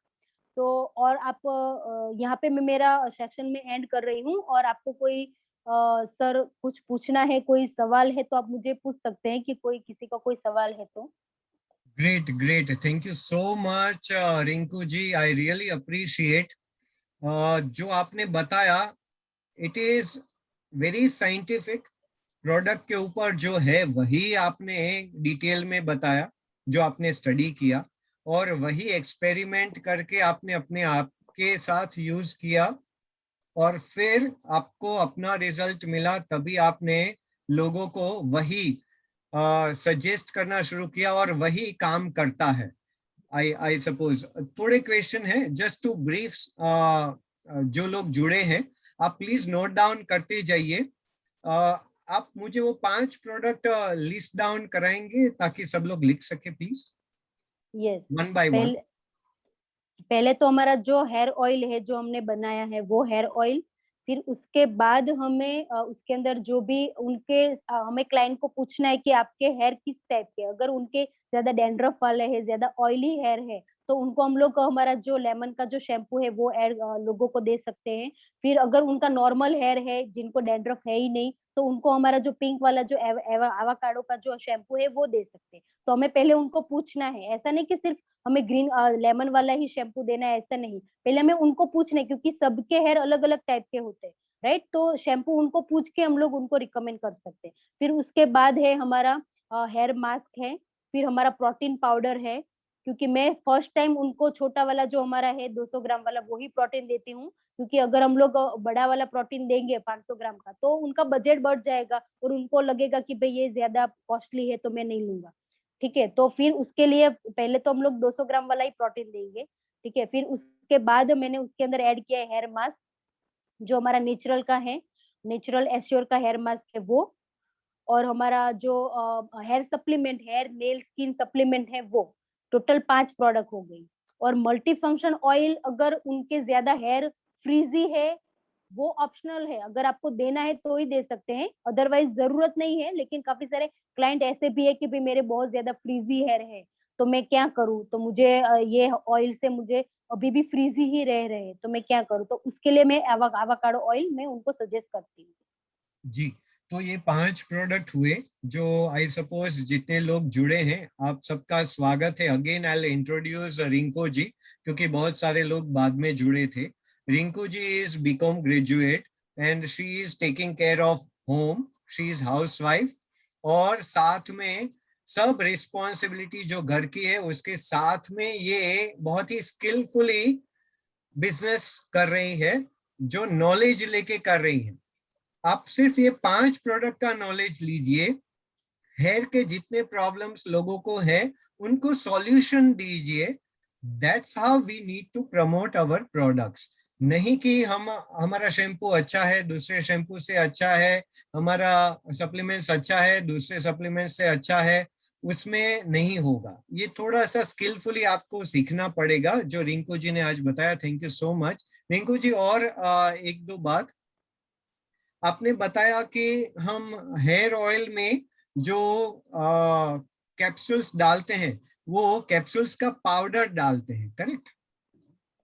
तो और आप यहाँ पे मैं मेरा सेक्शन में एंड कर रही हूँ। और आपको कोई सर कुछ पूछना है, कोई सवाल है तो आप मुझे पूछ सकते हैं कि कोई किसी का कोई सवाल है तो। Great great, thank you so much Rinku ji, I really appreciate जो आपने बताया। It is very scientific. Product के ऊपर जो है वही आपने डिटेल में बताया, जो आपने स्टडी किया, और वही एक्सपेरिमेंट करके आपने अपने आप के साथ यूज किया, और फिर आपको अपना रिजल्ट मिला, तभी आपने लोगों को वही सजेस्ट करना शुरू किया और वही काम करता है। आई सपोज थोड़े क्वेश्चन है जस्ट टू ब्रीफ, जो लोग जुड़े हैं आप प्लीज नोट डाउन करते जाइए। आप मुझे वो 5 प्रोडक्ट लिस्ट डाउन कराएंगे ताकि सब लोग लिख सके please, yes. One by one. पहले पहले तो हमारा जो हेयर ऑयल है जो हमने बनाया है वो हेयर ऑयल। फिर उसके बाद हमें उसके अंदर जो भी उनके हमें क्लाइंट को पूछना है कि आपके हेयर किस टाइप के, अगर उनके ज्यादा डैंड्रफ वाले है, ज्यादा ऑयली हेयर है, तो उनको हम लोग हमारा जो लेमन का जो शैम्पू है वो एड लोगों को दे सकते हैं। फिर अगर उनका नॉर्मल हेयर है जिनको डैंड्रफ है ही नहीं, तो उनको हमारा जो पिंक वाला जो एवाकाडो का जो शैम्पू है वो दे सकते हैं। तो हमें पहले उनको पूछना है, ऐसा नहीं कि सिर्फ हमें ग्रीन लेमन वाला ही शैम्पू देना है, ऐसा नहीं। पहले हमें उनको पूछना है क्योंकि सबके हेयर अलग अलग टाइप के होते हैं, राइट। तो शैम्पू उनको पूछ के हम लोग उनको रिकमेंड कर सकते हैं। फिर उसके बाद है हमारा हेयर मास्क है। फिर हमारा प्रोटीन पाउडर है, क्योंकि मैं फर्स्ट टाइम उनको छोटा वाला जो हमारा है 200 ग्राम वाला वही प्रोटीन देती हूँ। क्योंकि अगर हम लोग बड़ा वाला प्रोटीन देंगे 500 ग्राम का तो उनका बजट बढ़ जाएगा और उनको लगेगा कि भाई ये ज्यादा कॉस्टली है तो मैं नहीं लूंगा। ठीक है, तो फिर उसके लिए पहले तो हम लोग 200 ग्राम वाला ही प्रोटीन देंगे। ठीक है, फिर उसके बाद मैंने उसके अंदर ऐड किया है हेयर मास्क जो हमारा नेचुरल का है, नेचुरल एश्योर का हेयर मास्क है वो। और हमारा जो hair supplement, hair nail skin supplement है वो। टोटल 5 प्रोडक्ट हो गई। और मल्टी फंक्शन ऑयल अगर उनके ज्यादा हेयर फ्रीजी है वो ऑप्शनल है, अगर आपको देना है तो ही दे सकते हैं, अदरवाइज जरूरत नहीं है। लेकिन काफी सारे क्लाइंट ऐसे भी है कि भाई मेरे बहुत ज्यादा फ्रीजी हेयर है तो मैं क्या करूं, तो मुझे ये ऑयल से मुझे अभी भी फ्रीजी ही रह रहे हैं तो मैं क्या करूं, तो उसके लिए मैं एवोकाडो ऑयल मैं उनको सजेस्ट करती हूँ। जी, तो ये 5 प्रोडक्ट हुए जो आई सपोज जितने लोग जुड़े हैं आप सबका स्वागत है। Again I introduce Rinku ji, क्योंकि बहुत सारे लोग बाद में जुड़े थे। Rinku ji is BCom graduate and she is taking care of home, she is housewife, और साथ में सब रिस्पॉन्सिबिलिटी जो घर की है उसके साथ में ये बहुत ही स्किलफुली बिजनेस कर रही है, जो नॉलेज लेके कर रही है। आप सिर्फ ये 5 प्रोडक्ट का नॉलेज लीजिए, हेयर के जितने प्रॉब्लम्स लोगों को है उनको सॉल्यूशन दीजिए। That's how we need to promote our products. नहीं कि हम हमारा शैम्पू अच्छा है दूसरे शैम्पू से अच्छा है, हमारा सप्लीमेंट्स अच्छा है दूसरे सप्लीमेंट से अच्छा है, उसमें नहीं होगा। ये थोड़ा सा स्किलफुली आपको सीखना पड़ेगा जो रिंकू जी ने आज बताया। Thank you so much Rinku ji. और एक दो बात आपने बताया कि हम हेयर ऑयल में जो कैप्सूल्स डालते हैं वो कैप्सूल्स का पाउडर डालते हैं, करेक्ट?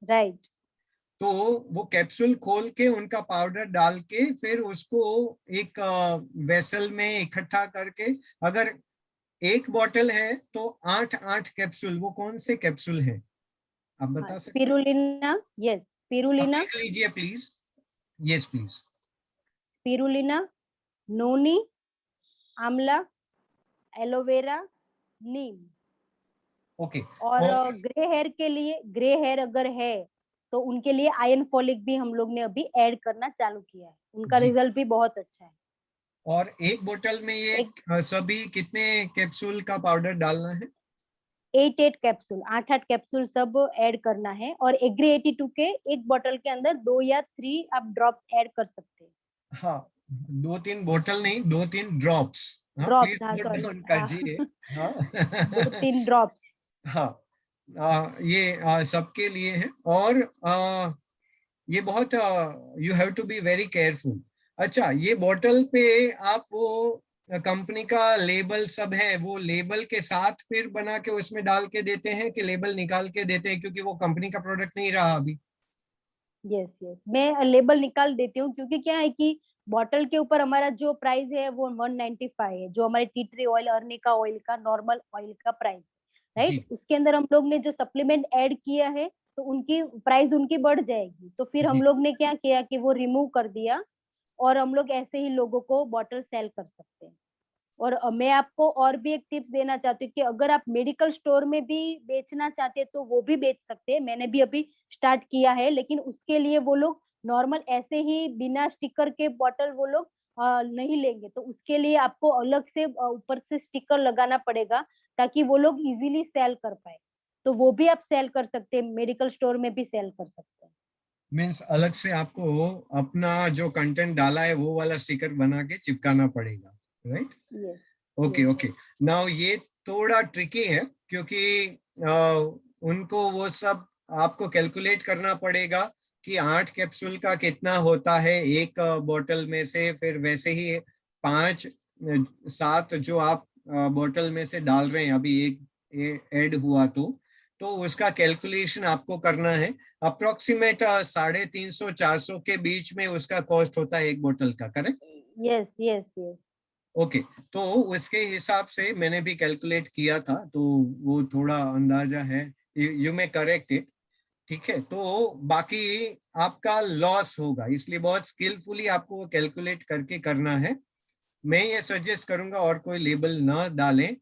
राइट। तो वो कैप्सूल खोल के उनका पाउडर डाल के फिर उसको एक वेसल में इकट्ठा करके, अगर एक बॉटल है तो 8-8 कैप्सूल, वो कौन से कैप्सूल है आप हाँ, बता सकते हैं? स्पिरुलिना। यस, आप स्पिरुलिना। लिख लीजिए प्लीज। Yes please. स्पिरुलिना, नोनी, आंवला, एलोवेरा, नीम। ओके। और और ग्रे हेयर के लिए, ग्रे हेयर अगर है तो उनके लिए आयरन फॉलिक भी हम लोग ने अभी ऐड करना चालू किया है, उनका जी, रिजल्ट भी बहुत अच्छा है। और एक बोतल में ये सभी कितने कैप्सूल का पाउडर डालना है? 8 कैप्सूल, 8 कैप्सूल सब ऐड करना है। और एग्री 82 के एक बोतल के अंदर 2 या 3 आप ड्रॉप्स ऐड कर सकते हैं। हाँ, 2-3 बोतल नहीं, 2-3 ड्रॉप्स। हाँ, प्लीज ड्रॉप्स, हाँ नोट सॉरी, डाउन हाँ। कीजिए। हाँ। 2-3 ड्रॉप्स। हाँ, ये सबके लिए है। और ये बहुत you have to be very careful. अच्छा, ये बॉटल पे आप वो कंपनी का लेबल सब है, वो लेबल के साथ फिर बना के उसमें डाल के देते हैं कि लेबल निकाल के देते हैं, क्योंकि वो कंपनी का प्रोडक्ट नहीं रहा अभी? यस यस, मैं लेबल निकाल देती हूँ, क्योंकि क्या है कि बॉटल के ऊपर हमारा जो प्राइस है वो 195 है, जो हमारे tea tree oil, arnica oil का नॉर्मल ऑयल का प्राइस, जी राइट। उसके अंदर हम लोग ने जो सप्लीमेंट ऐड किया है, तो उनकी प्राइस उनकी बढ़ जाएगी। तो फिर हम जी। लोग ने क्या किया कि वो रिमूव कर दिया, और हम लोग ऐसे ही लोगों को बॉटल सेल कर सकते हैं। और मैं आपको और भी एक टिप्स देना चाहती हूँ कि अगर आप मेडिकल स्टोर में भी बेचना चाहते हैं तो वो भी बेच सकते हैं। मैंने भी अभी स्टार्ट किया है, लेकिन उसके लिए वो लोग नॉर्मल ऐसे ही बिना स्टिकर के बॉटल वो लोग नहीं लेंगे। तो उसके लिए आपको अलग से ऊपर से स्टिकर लगाना पड़ेगा, ताकि वो लोग इजीली सेल कर पाए। तो वो भी आप सेल कर सकते हैं, मेडिकल स्टोर में भी सेल कर सकते हैं। मीन्स अलग से आपको अपना जो कंटेंट डाला है वो वाला स्टिकर बना के चिपकाना पड़ेगा, right? Yes okay yes. Okay. Now ये थोड़ा ट्रिकी है, क्योंकि उनको वो सब आपको कैलकुलेट करना पड़ेगा कि 8 कैप्सूल का कितना होता है एक बोतल में से, फिर वैसे ही 5-7 जो आप बोतल में से डाल रहे हैं अभी, एक ऐड हुआ तो उसका कैलकुलेशन आपको करना है। अप्रोक्सीमेट 350-400 के बीच में उसका कॉस्ट होता है एक बोतल का, correct? Yes yes yes. Okay. तो उसके हिसाब से मैंने भी कैलकुलेट किया था, तो वो थोड़ा अंदाजा है, यू मे करेक्ट इट। ठीक है, तो बाकी आपका लॉस होगा, इसलिए बहुत स्किलफुली आपको वो कैलकुलेट करके करना है। मैं ये सजेस्ट करूंगा और कोई लेबल ना डालें।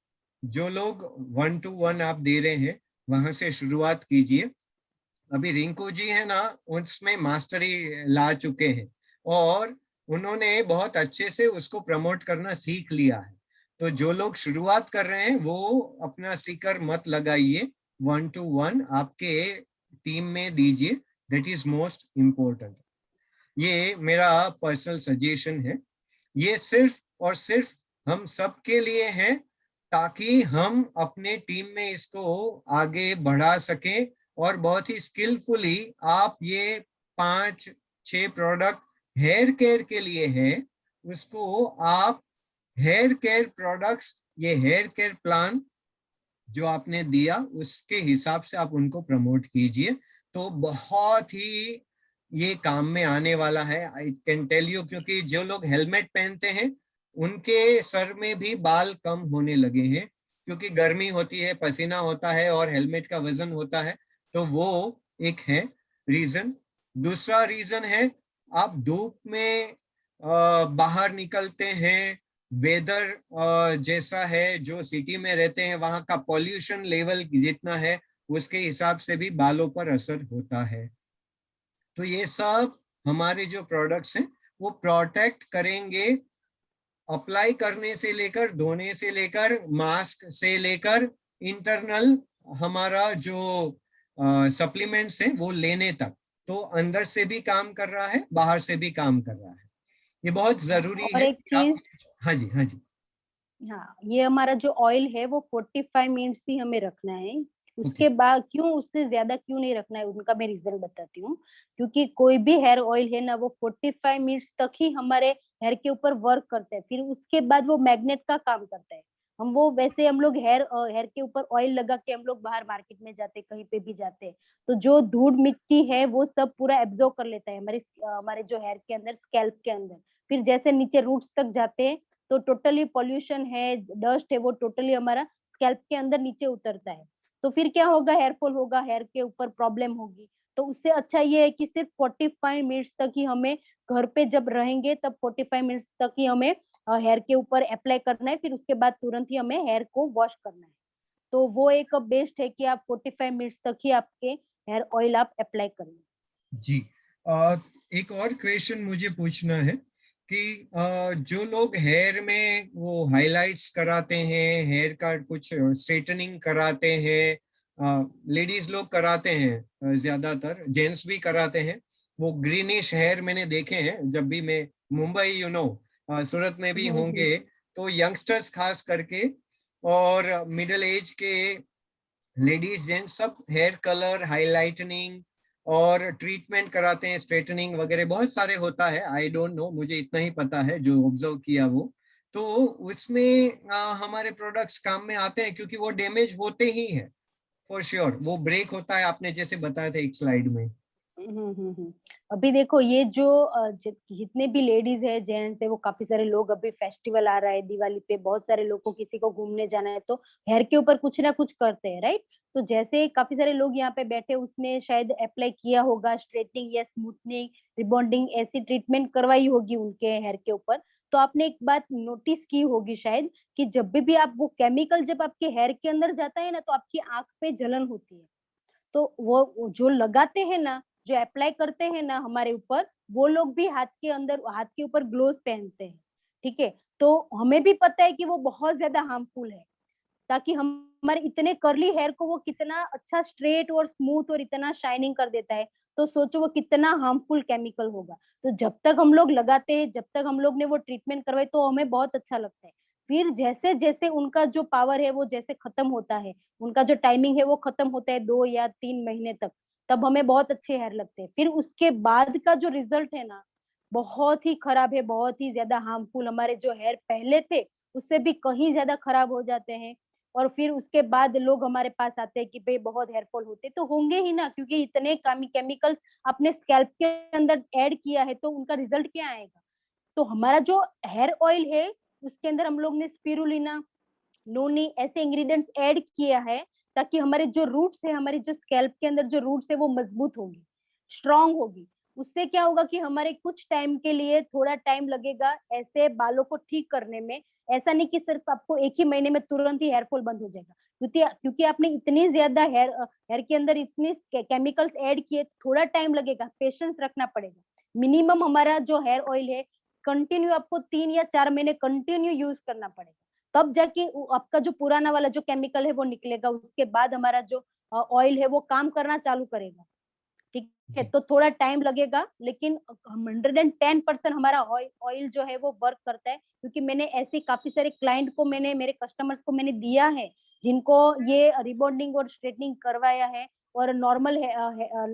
जो लोग 1-to-1 आप दे रहे हैं वहां से शुरुआत कीजिए। अभी रिंकू जी है ना, उसमें मास्टरी ला चुके हैं, और उन्होंने बहुत अच्छे से उसको प्रमोट करना सीख लिया है। तो जो लोग शुरुआत कर रहे हैं वो अपना स्टिकर मत लगाइए, 1-to-1 आपके टीम में दीजिए, दैट इज मोस्ट इम्पोर्टेंट। ये मेरा पर्सनल सजेशन है। ये सिर्फ और सिर्फ हम सबके लिए है, ताकि हम अपने टीम में इसको आगे बढ़ा सकें। और बहुत ही स्किलफुली आप ये 5-6 प्रोडक्ट हेयर केयर के लिए है, उसको आप हेयर केयर प्रोडक्ट्स, ये हेयर केयर प्लान जो आपने दिया उसके हिसाब से आप उनको प्रमोट कीजिए, तो बहुत ही ये काम में आने वाला है, आई कैन टेल यू। क्योंकि जो लोग हेलमेट पहनते हैं उनके सर में भी बाल कम होने लगे हैं, क्योंकि गर्मी होती है, पसीना होता है और हेलमेट का वजन होता है। तो वो एक है रीजन। दूसरा रीजन है, आप धूप में बाहर निकलते हैं, वेदर जैसा है, जो सिटी में रहते हैं वहां का पॉल्यूशन लेवल जितना है उसके हिसाब से भी बालों पर असर होता है। तो ये सब हमारे जो प्रोडक्ट्स हैं वो प्रोटेक्ट करेंगे, अप्लाई करने से लेकर, धोने से लेकर, मास्क से लेकर, इंटरनल हमारा जो सप्लीमेंट्स हैं वो लेने तक। तो अंदर से भी काम कर रहा है, बाहर से भी काम कर रहा है। ये बहुत हाँ, जरूरी और है एक कि आप। चीज, हाँ जी, हाँ जी। हाँ, ये हमारा जो ऑयल है वो 45 मिनट्स ही हमें रखना है। ओके। उसके बाद क्यों, उससे ज्यादा क्यों नहीं रखना है, उनका मैं रीजन बताती हूँ। क्योंकि कोई भी हेयर ऑयल है ना, वो 45 मिनट्स तक ही हमारे हेयर के ऊपर वर्क करता है, फिर उसके बाद वो मैग्नेट का काम करता है। हम वो वैसे हम लोग हेयर के ऊपर ऑयल लगा के हम लोग बाहर मार्केट में जाते, कहीं पे भी जाते, तो जो धूल मिट्टी है वो सब पूरा एब्जॉर्ब कर लेता है हमारे हमारे जो हेयर के अंदर, स्कैल्प के अंदर। फिर जैसे नीचे रूट्स तक जाते हैं, तो टोटली पॉल्यूशन है, डस्ट है, वो टोटली हमारा स्कैल्प के अंदर नीचे उतरता है। तो फिर क्या होगा, हेयर फॉल होगा, हेयर के ऊपर प्रॉब्लम होगी। तो उससे अच्छा ये है कि सिर्फ 45 मिनट्स तक ही हमें, घर पे जब रहेंगे तब 45 मिनट्स तक ही हमें हेयर के ऊपर अप्लाई करना है। फिर उसके बाद तुरंत ही हमें हेयर को वॉश करना है। तो वो एक बेस्ट है कि आप 45 मिनट्स तक ही आपके हेयर ऑयल आप अप्लाई करें। जी। एक और क्वेश्चन मुझे पूछना है कि जो लोग हेयर में वो हाइलाइट्स कराते हैं, हेयर का कुछ स्ट्रेटनिंग कराते हैं, लेडीज लोग कराते हैं, ज्यादातर जेंट्स भी कराते हैं, वो ग्रीनिश हेयर मैंने देखे हैं जब भी मैं मुंबई सूरत में भी हम्म। होंगे, तो यंगस्टर्स खास करके और मिडिल एज के लेडीज जेंट्स सब हेयर कलर, हाइलाइटनिंग और ट्रीटमेंट कराते हैं, स्ट्रेटनिंग वगैरह बहुत सारे होता है। आई डोंट नो, मुझे इतना ही पता है जो ऑब्जर्व किया वो। तो उसमें हमारे प्रोडक्ट्स काम में आते हैं क्योंकि वो डैमेज होते ही हैं, फॉर श्योर वो ब्रेक होता है, आपने जैसे बताया था एक स्लाइड में। अभी देखो ये जो जितने भी लेडीज है जेंट्स है वो काफी सारे लोग, अभी फेस्टिवल आ रहा है दिवाली पे, बहुत सारे लोग को किसी को घूमने जाना है तो हेयर के ऊपर कुछ ना कुछ करते हैं, राइट। तो जैसे काफी सारे लोग यहाँ पे बैठे, उसने शायद अप्लाई किया होगा स्ट्रेटनिंग या स्मूथनिंग, रिबॉन्डिंग, ऐसी ट्रीटमेंट करवाई होगी उनके हेयर के ऊपर। तो आपने एक बात नोटिस की होगी शायद, कि जब भी आप वो केमिकल जब आपके हेयर के अंदर जाता है ना, तो आपकी आंख पे जलन होती है। तो वो जो लगाते हैं ना, जो अप्लाई करते हैं ना हमारे ऊपर, वो लोग भी हाथ के अंदर, हाथ के ऊपर ग्लोव पहनते हैं, ठीक है। तो हमें भी पता है कि वो बहुत ज्यादा हार्मफुल है, ताकि हम हमारे इतने कर्ली हेयर को वो कितना अच्छा स्ट्रेट और स्मूथ और इतना शाइनिंग कर देता है। तो सोचो वो कितना हार्मफुल केमिकल होगा। तो जब तक हम लोग लगाते हैं, जब तक हम लोग ने वो ट्रीटमेंट करवाई, तो हमें बहुत अच्छा लगता है। फिर जैसे जैसे उनका जो पावर है वो जैसे खत्म होता है, उनका जो टाइमिंग है वो खत्म होता है 2 या 3 महीने तक, तब हमें बहुत अच्छे हेयर लगते हैं। फिर उसके बाद का जो रिजल्ट है ना, बहुत ही खराब है, बहुत ही ज्यादा हार्मफुल। हमारे जो हेयर पहले थे उससे भी कहीं ज्यादा खराब हो जाते हैं। और फिर उसके बाद लोग हमारे पास आते हैं कि भाई बहुत हेयरफॉल होते, तो होंगे ही ना, क्योंकि इतने केमिकल्स अपने स्कैल्प के अंदर ऐड किया है, तो उनका रिजल्ट क्या आएगा। तो हमारा जो हेयर ऑयल है उसके अंदर हम लोग ने स्पिरुलिना, नोनी ऐसे इंग्रेडिएंट्स ऐड किया है, ताकि हमारे जो रूट्स है, हमारे जो स्कैल्प के अंदर जो रूट्स है वो मजबूत होगी, स्ट्रांग होगी। उससे क्या होगा कि हमारे कुछ टाइम के लिए थोड़ा टाइम लगेगा ऐसे बालों को ठीक करने में। ऐसा नहीं कि सिर्फ आपको एक ही महीने में तुरंत ही हेयरफॉल बंद हो जाएगा, क्योंकि आपने इतनी ज्यादा हेयर के अंदर इतने केमिकल्स ऐड किए, थोड़ा टाइम लगेगा, पेशेंस रखना पड़ेगा। मिनिमम हमारा जो हेयर ऑयल है, कंटिन्यू आपको 3 या 4 महीने कंटिन्यू यूज करना पड़ेगा, तब जाके आपका जो पुराना वाला जो केमिकल है वो निकलेगा। उसके बाद हमारा जो ऑयल है वो काम करना चालू करेगा, ठीक है। जी। तो थोड़ा टाइम लगेगा, लेकिन 110% हमारा ऑयल जो है वो वर्क करता है, क्योंकि मैंने ऐसे काफी सारे क्लाइंट को, मैंने मेरे कस्टमर्स को मैंने दिया है, जिनको ये रिबॉन्डिंग और स्ट्रेटनिंग करवाया है। और नॉर्मल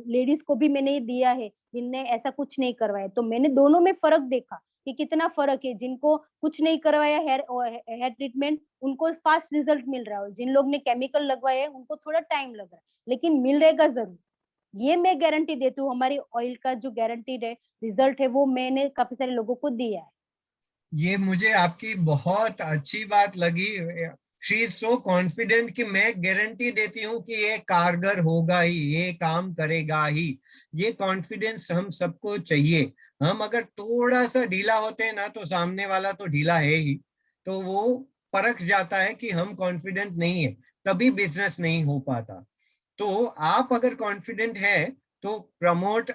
लेडीज को भी मैंने ये दिया है जिनने ऐसा कुछ नहीं करवाया। तो मैंने दोनों में फर्क देखा कि कितना फर्क है। जिनको कुछ नहीं करवाया हेयर हेयर ट्रीटमेंट, उनको फास्ट रिजल्ट मिल रहा है, जिन लोग ने केमिकल लगवाया है उनको थोड़ा टाइम लग रहा है, लेकिन मिलेगा जरूर। ये मैं गारंटी देती हूँ, हमारी ऑयल का जो गारंटीड है रिजल्ट है वो मैंने काफी सारे लोगों को दिया है। ये मुझे आपकी बहुत अच्छी बात लगी। शी इज सो कॉन्फिडेंट कि मैं गारंटी देती हूँ कि ये कारगर होगा ही, ये काम करेगा ही। ये कॉन्फिडेंस हम सबको चाहिए। हम अगर थोड़ा सा ढीला होते हैं ना, तो सामने वाला तो ढीला है ही, तो वो परख जाता है कि हम कॉन्फिडेंट नहीं है, तभी बिजनेस नहीं हो पाता। तो आप अगर कॉन्फिडेंट है तो प्रमोट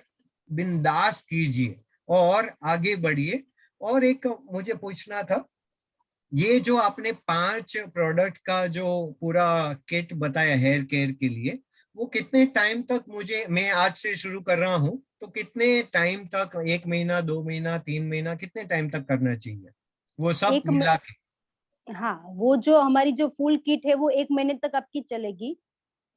बिंदास कीजिए और आगे बढ़िए। और एक मुझे पूछना था, ये जो आपने 5 प्रोडक्ट का जो पूरा किट बताया हेयर केयर के लिए, वो कितने टाइम तक, मुझे मैं आज से शुरू कर रहा हूँ तो कितने टाइम तक, 1 महीना, 2 महीना, 3 महीना, कितने टाइम तक करना चाहिए वो सब एक मिला के? हाँ, वो जो हमारी जो फुल किट है वो 1 महीने तक आपकी चलेगी,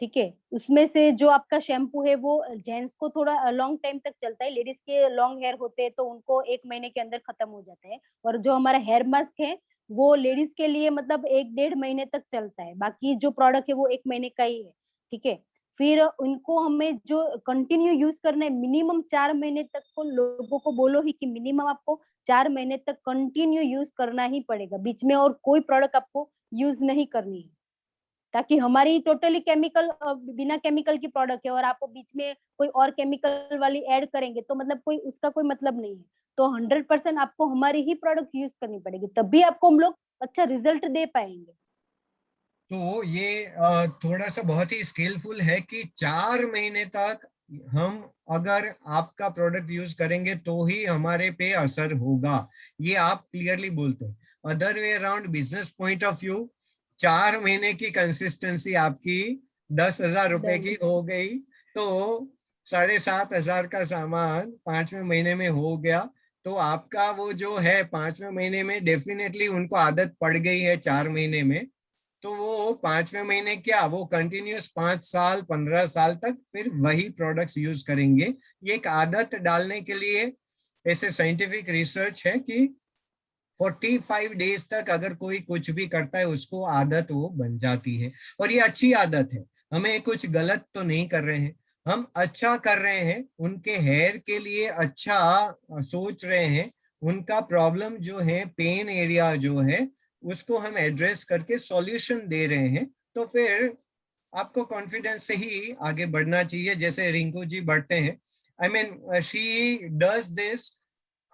ठीक है। उसमें से जो आपका शैम्पू है वो जेंट्स को थोड़ा लॉन्ग टाइम तक चलता है, लेडीज के लॉन्ग हेयर होते हैं तो उनको 1 महीने के अंदर खत्म हो जाता है। और जो हमारा हेयर मास्क है वो लेडीज के लिए मतलब 1 डेढ़ महीने तक चलता है, बाकी जो प्रोडक्ट है वो 1 महीने का ही है, ठीक है। फिर उनको हमें जो कंटिन्यू यूज करना है, मिनिमम 4 महीने तक को लोगों को बोलो ही कि मिनिमम आपको 4 महीने तक कंटिन्यू यूज करना ही पड़ेगा, बीच में और कोई प्रोडक्ट आपको यूज नहीं करनी है। ताकि हमारी टोटली केमिकल, बिना केमिकल की प्रोडक्ट है, और आपको बीच में कोई और केमिकल वाली ऐड करेंगे तो मतलब कोई उसका कोई मतलब नहीं है। तो 100% आपको हमारी ही प्रोडक्ट यूज करनी पड़ेगी, तभी आपको हम लोग अच्छा रिजल्ट दे पाएंगे। तो ये थोड़ा सा बहुत ही स्किलफुल है कि 4 महीने तक हम अगर आपका प्रोडक्ट यूज करेंगे तो ही हमारे पे असर होगा, ये आप क्लियरली बोलते हैं। Other way around, business point of view, 4 महीने की कंसिस्टेंसी आपकी 10,000 रुपए डन। की हो गई, तो 7,500 का सामान 5वें महीने में हो गया। तो आपका वो जो है 5वें महीने में डेफिनेटली उनको आदत पड़ गई है 4 महीने में, तो वो 5वें महीने क्या, वो कंटिन्यूस 5 साल 15 साल तक फिर वही प्रोडक्ट्स यूज करेंगे। ये एक आदत डालने के लिए ऐसे साइंटिफिक रिसर्च है कि 45 डेज तक अगर कोई कुछ भी करता है उसको आदत वो बन जाती है। और ये अच्छी आदत है, हमें कुछ गलत तो नहीं कर रहे हैं, हम अच्छा कर रहे हैं, उनके हेयर के लिए अच्छा सोच रहे हैं। उनका प्रॉब्लम जो है, पेन एरिया जो है, उसको हम एड्रेस करके सॉल्यूशन दे रहे हैं। तो फिर आपको कॉन्फिडेंस से ही आगे बढ़ना चाहिए, जैसे रिंकू जी बढ़ते हैं। I mean she does this.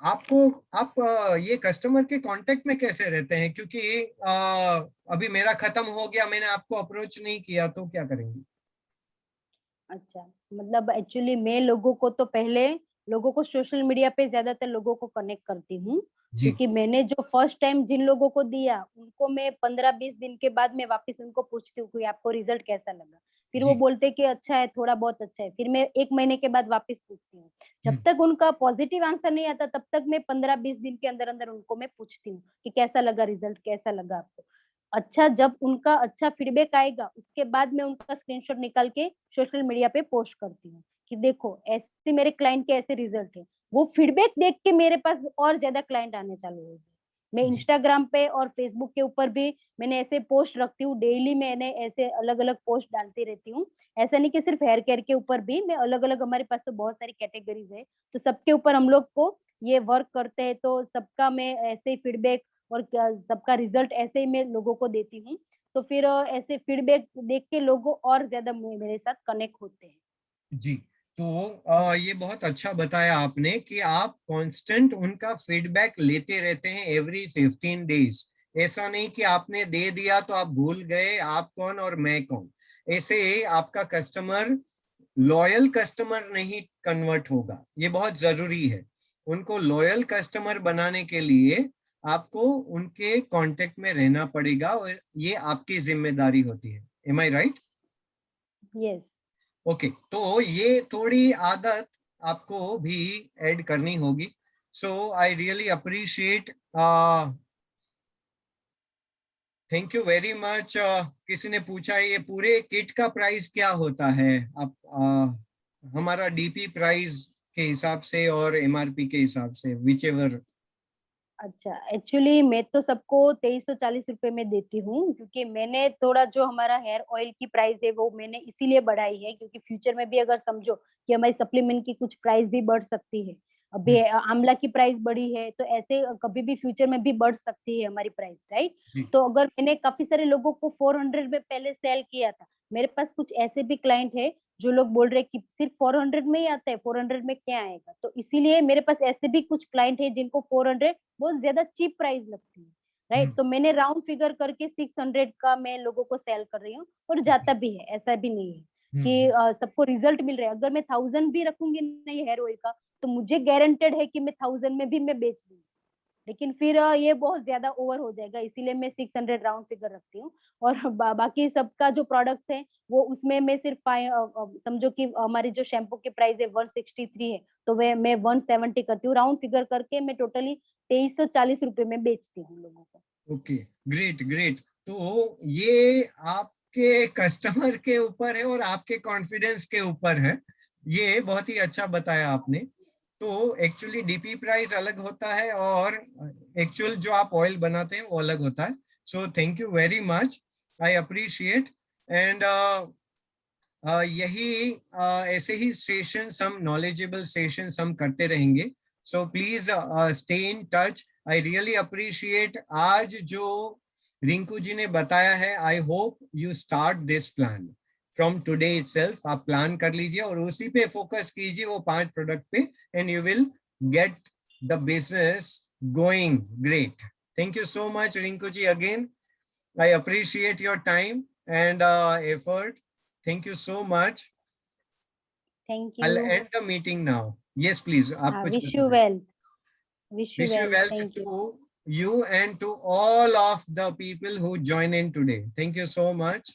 आपको, आप ये कस्टमर के कांटेक्ट में कैसे रहते हैं? क्योंकि अभी मेरा खत्म हो गया, मैंने आपको अप्रोच नहीं किया, तो क्या करेंगे? अच्छा, मतलब एक्चुअली मैं लोगों को तो पहले लोगों को सोशल मीडिया पे ज्यादातर लोगों को कनेक्ट करती हूँ, जी क्योंकि मैंने जो फर्स्ट टाइम जिन लोगों को दिया उनको मैं 15-20 दिन के बाद मैं वापस उनको पूछती हूँ कि आपको रिजल्ट कैसा लगा। फिर वो जी। बोलते कि अच्छा है, थोड़ा बहुत अच्छा है। फिर मैं 1 महीने के बाद वापस पूछती हूँ। जब हम्म। तक उनका पॉजिटिव आंसर नहीं आता तब तक मैं 15-20 दिन के अंदर अंदर उनको मैं पूछती हूँ कि कैसा लगा, रिजल्ट कैसा लगा आपको। अच्छा, जब उनका अच्छा फीडबैक आएगा उसके बाद मैं उनका स्क्रीनशॉट निकाल के सोशल मीडिया पे पोस्ट करती हूँ कि देखो ऐसे मेरे क्लाइंट के ऐसे रिजल्ट है। वो फीडबैक देख के मेरे पास और ज्यादा क्लाइंट आने चालू हो गए। मैं जी। इंस्टाग्राम पे और फेसबुक के ऊपर भी मैंने ऐसे पोस्ट रखती हूँ, डेली मैंने ऐसे अलग अलग पोस्ट डालती रहती हूँ। ऐसा नहीं कि सिर्फ हेयर केयर के ऊपर भी, मैं अलग अलग, हमारे पास तो बहुत सारी कैटेगरीज है, तो सबके ऊपर हम लोग को ये वर्क करते हैं, तो सबका मैं ऐसे ही फीडबैक और सबका रिजल्ट ऐसे ही मैं लोगों को देती हूँ। तो फिर ऐसे फीडबैक देख के लोग और ज्यादा मेरे साथ कनेक्ट होते हैं। जी। तो ये बहुत अच्छा बताया आपने कि आप कांस्टेंट उनका फीडबैक लेते रहते हैं एवरी 15 डेज। ऐसा नहीं कि आपने दे दिया तो आप भूल गए आप कौन और मैं कौन। ऐसे आपका कस्टमर लॉयल कस्टमर नहीं कन्वर्ट होगा, ये बहुत जरूरी है। उनको लॉयल कस्टमर बनाने के लिए आपको उनके कांटेक्ट में रहना पड़ेगा, और ये आपकी जिम्मेदारी होती है। Am I right? Yes. Okay, तो ये थोड़ी आदत आपको भी ऐड करनी होगी। So I really appreciate, thank you very much. किसी ने पूछा है ये पूरे किट का प्राइस क्या होता है? आप हमारा डीपी प्राइस के हिसाब से और एमआरपी के हिसाब से, विच एवर। अच्छा, एक्चुअली मैं तो सबको 2340 रुपए में देती हूँ, क्योंकि मैंने थोड़ा जो हमारा हेयर ऑयल की प्राइस है वो मैंने इसीलिए बढ़ाई है, क्योंकि फ्यूचर में भी अगर समझो कि हमारी सप्लीमेंट की कुछ प्राइस भी बढ़ सकती है। अभी आंवला की प्राइस बढ़ी है, तो ऐसे कभी भी फ्यूचर में भी बढ़ सकती है हमारी प्राइस, राइट। जी। तो अगर मैंने काफी सारे लोगों को 400 में पहले सेल किया था, मेरे पास कुछ ऐसे भी क्लाइंट है जो लोग बोल रहे कि सिर्फ 400 में ही आता है, 400 में क्या आएगा। तो इसीलिए मेरे पास ऐसे भी कुछ क्लाइंट है जिनको 400 बहुत ज्यादा चीप प्राइस लगती है, राइट। तो मैंने राउंड फिगर करके 600 का मैं लोगों को सेल कर रही हूँ, और जाता भी है, ऐसा भी नहीं है कि सबको रिजल्ट मिल रहा है। अगर मैं 1000 भी रखूंगी ना ये हेयर ऑयल का, तो मुझे गारंटेड है कि मैं 1000 में भी मैं बेच दूंगी। लेकिन फिर ये बहुत ज्यादा ओवर हो जाएगा, इसीलिए मैं 600 राउंड फिगर रखती हूँ। और बाकी सबका जो प्रोडक्ट्स है वो उसमें मैं सिर्फ समझो कि हमारी जो शैम्पू की प्राइस है 163 है, तो वे मैं 170 करती हूँ, राउंड फिगर करके मैं टोटली 2340 रुपए में बेचती हूँ लोगों को। Okay, great great. तो ये आपके कस्टमर के ऊपर है और आपके कॉन्फिडेंस के ऊपर है, ये बहुत ही अच्छा बताया आपने। तो एक्चुअली डीपी प्राइस अलग होता है और एक्चुअल जो आप ऑयल बनाते हैं वो अलग होता है। So thank you very much, I appreciate. And यही ऐसे ही सेशंस, हम नॉलेजेबल सेशंस हम करते रहेंगे। So please stay in touch. I really appreciate आज जो रिंकू जी ने बताया है। I hope you start this plan from today itself. आप प्लान कर लीजिए और उसी पे फोकस कीजिए, वो 5 प्रोडक्ट पे, and you will get the business going great. Thank you so much Rinku ji again. I appreciate your time and effort. Thank you so much. Thank I'll you. end the meeting now. Yes, please. आप कुछ Wish you बताइए. well. Wish you Wish you well. well Thank you. to you and to all of the people who join in today. Thank you so much.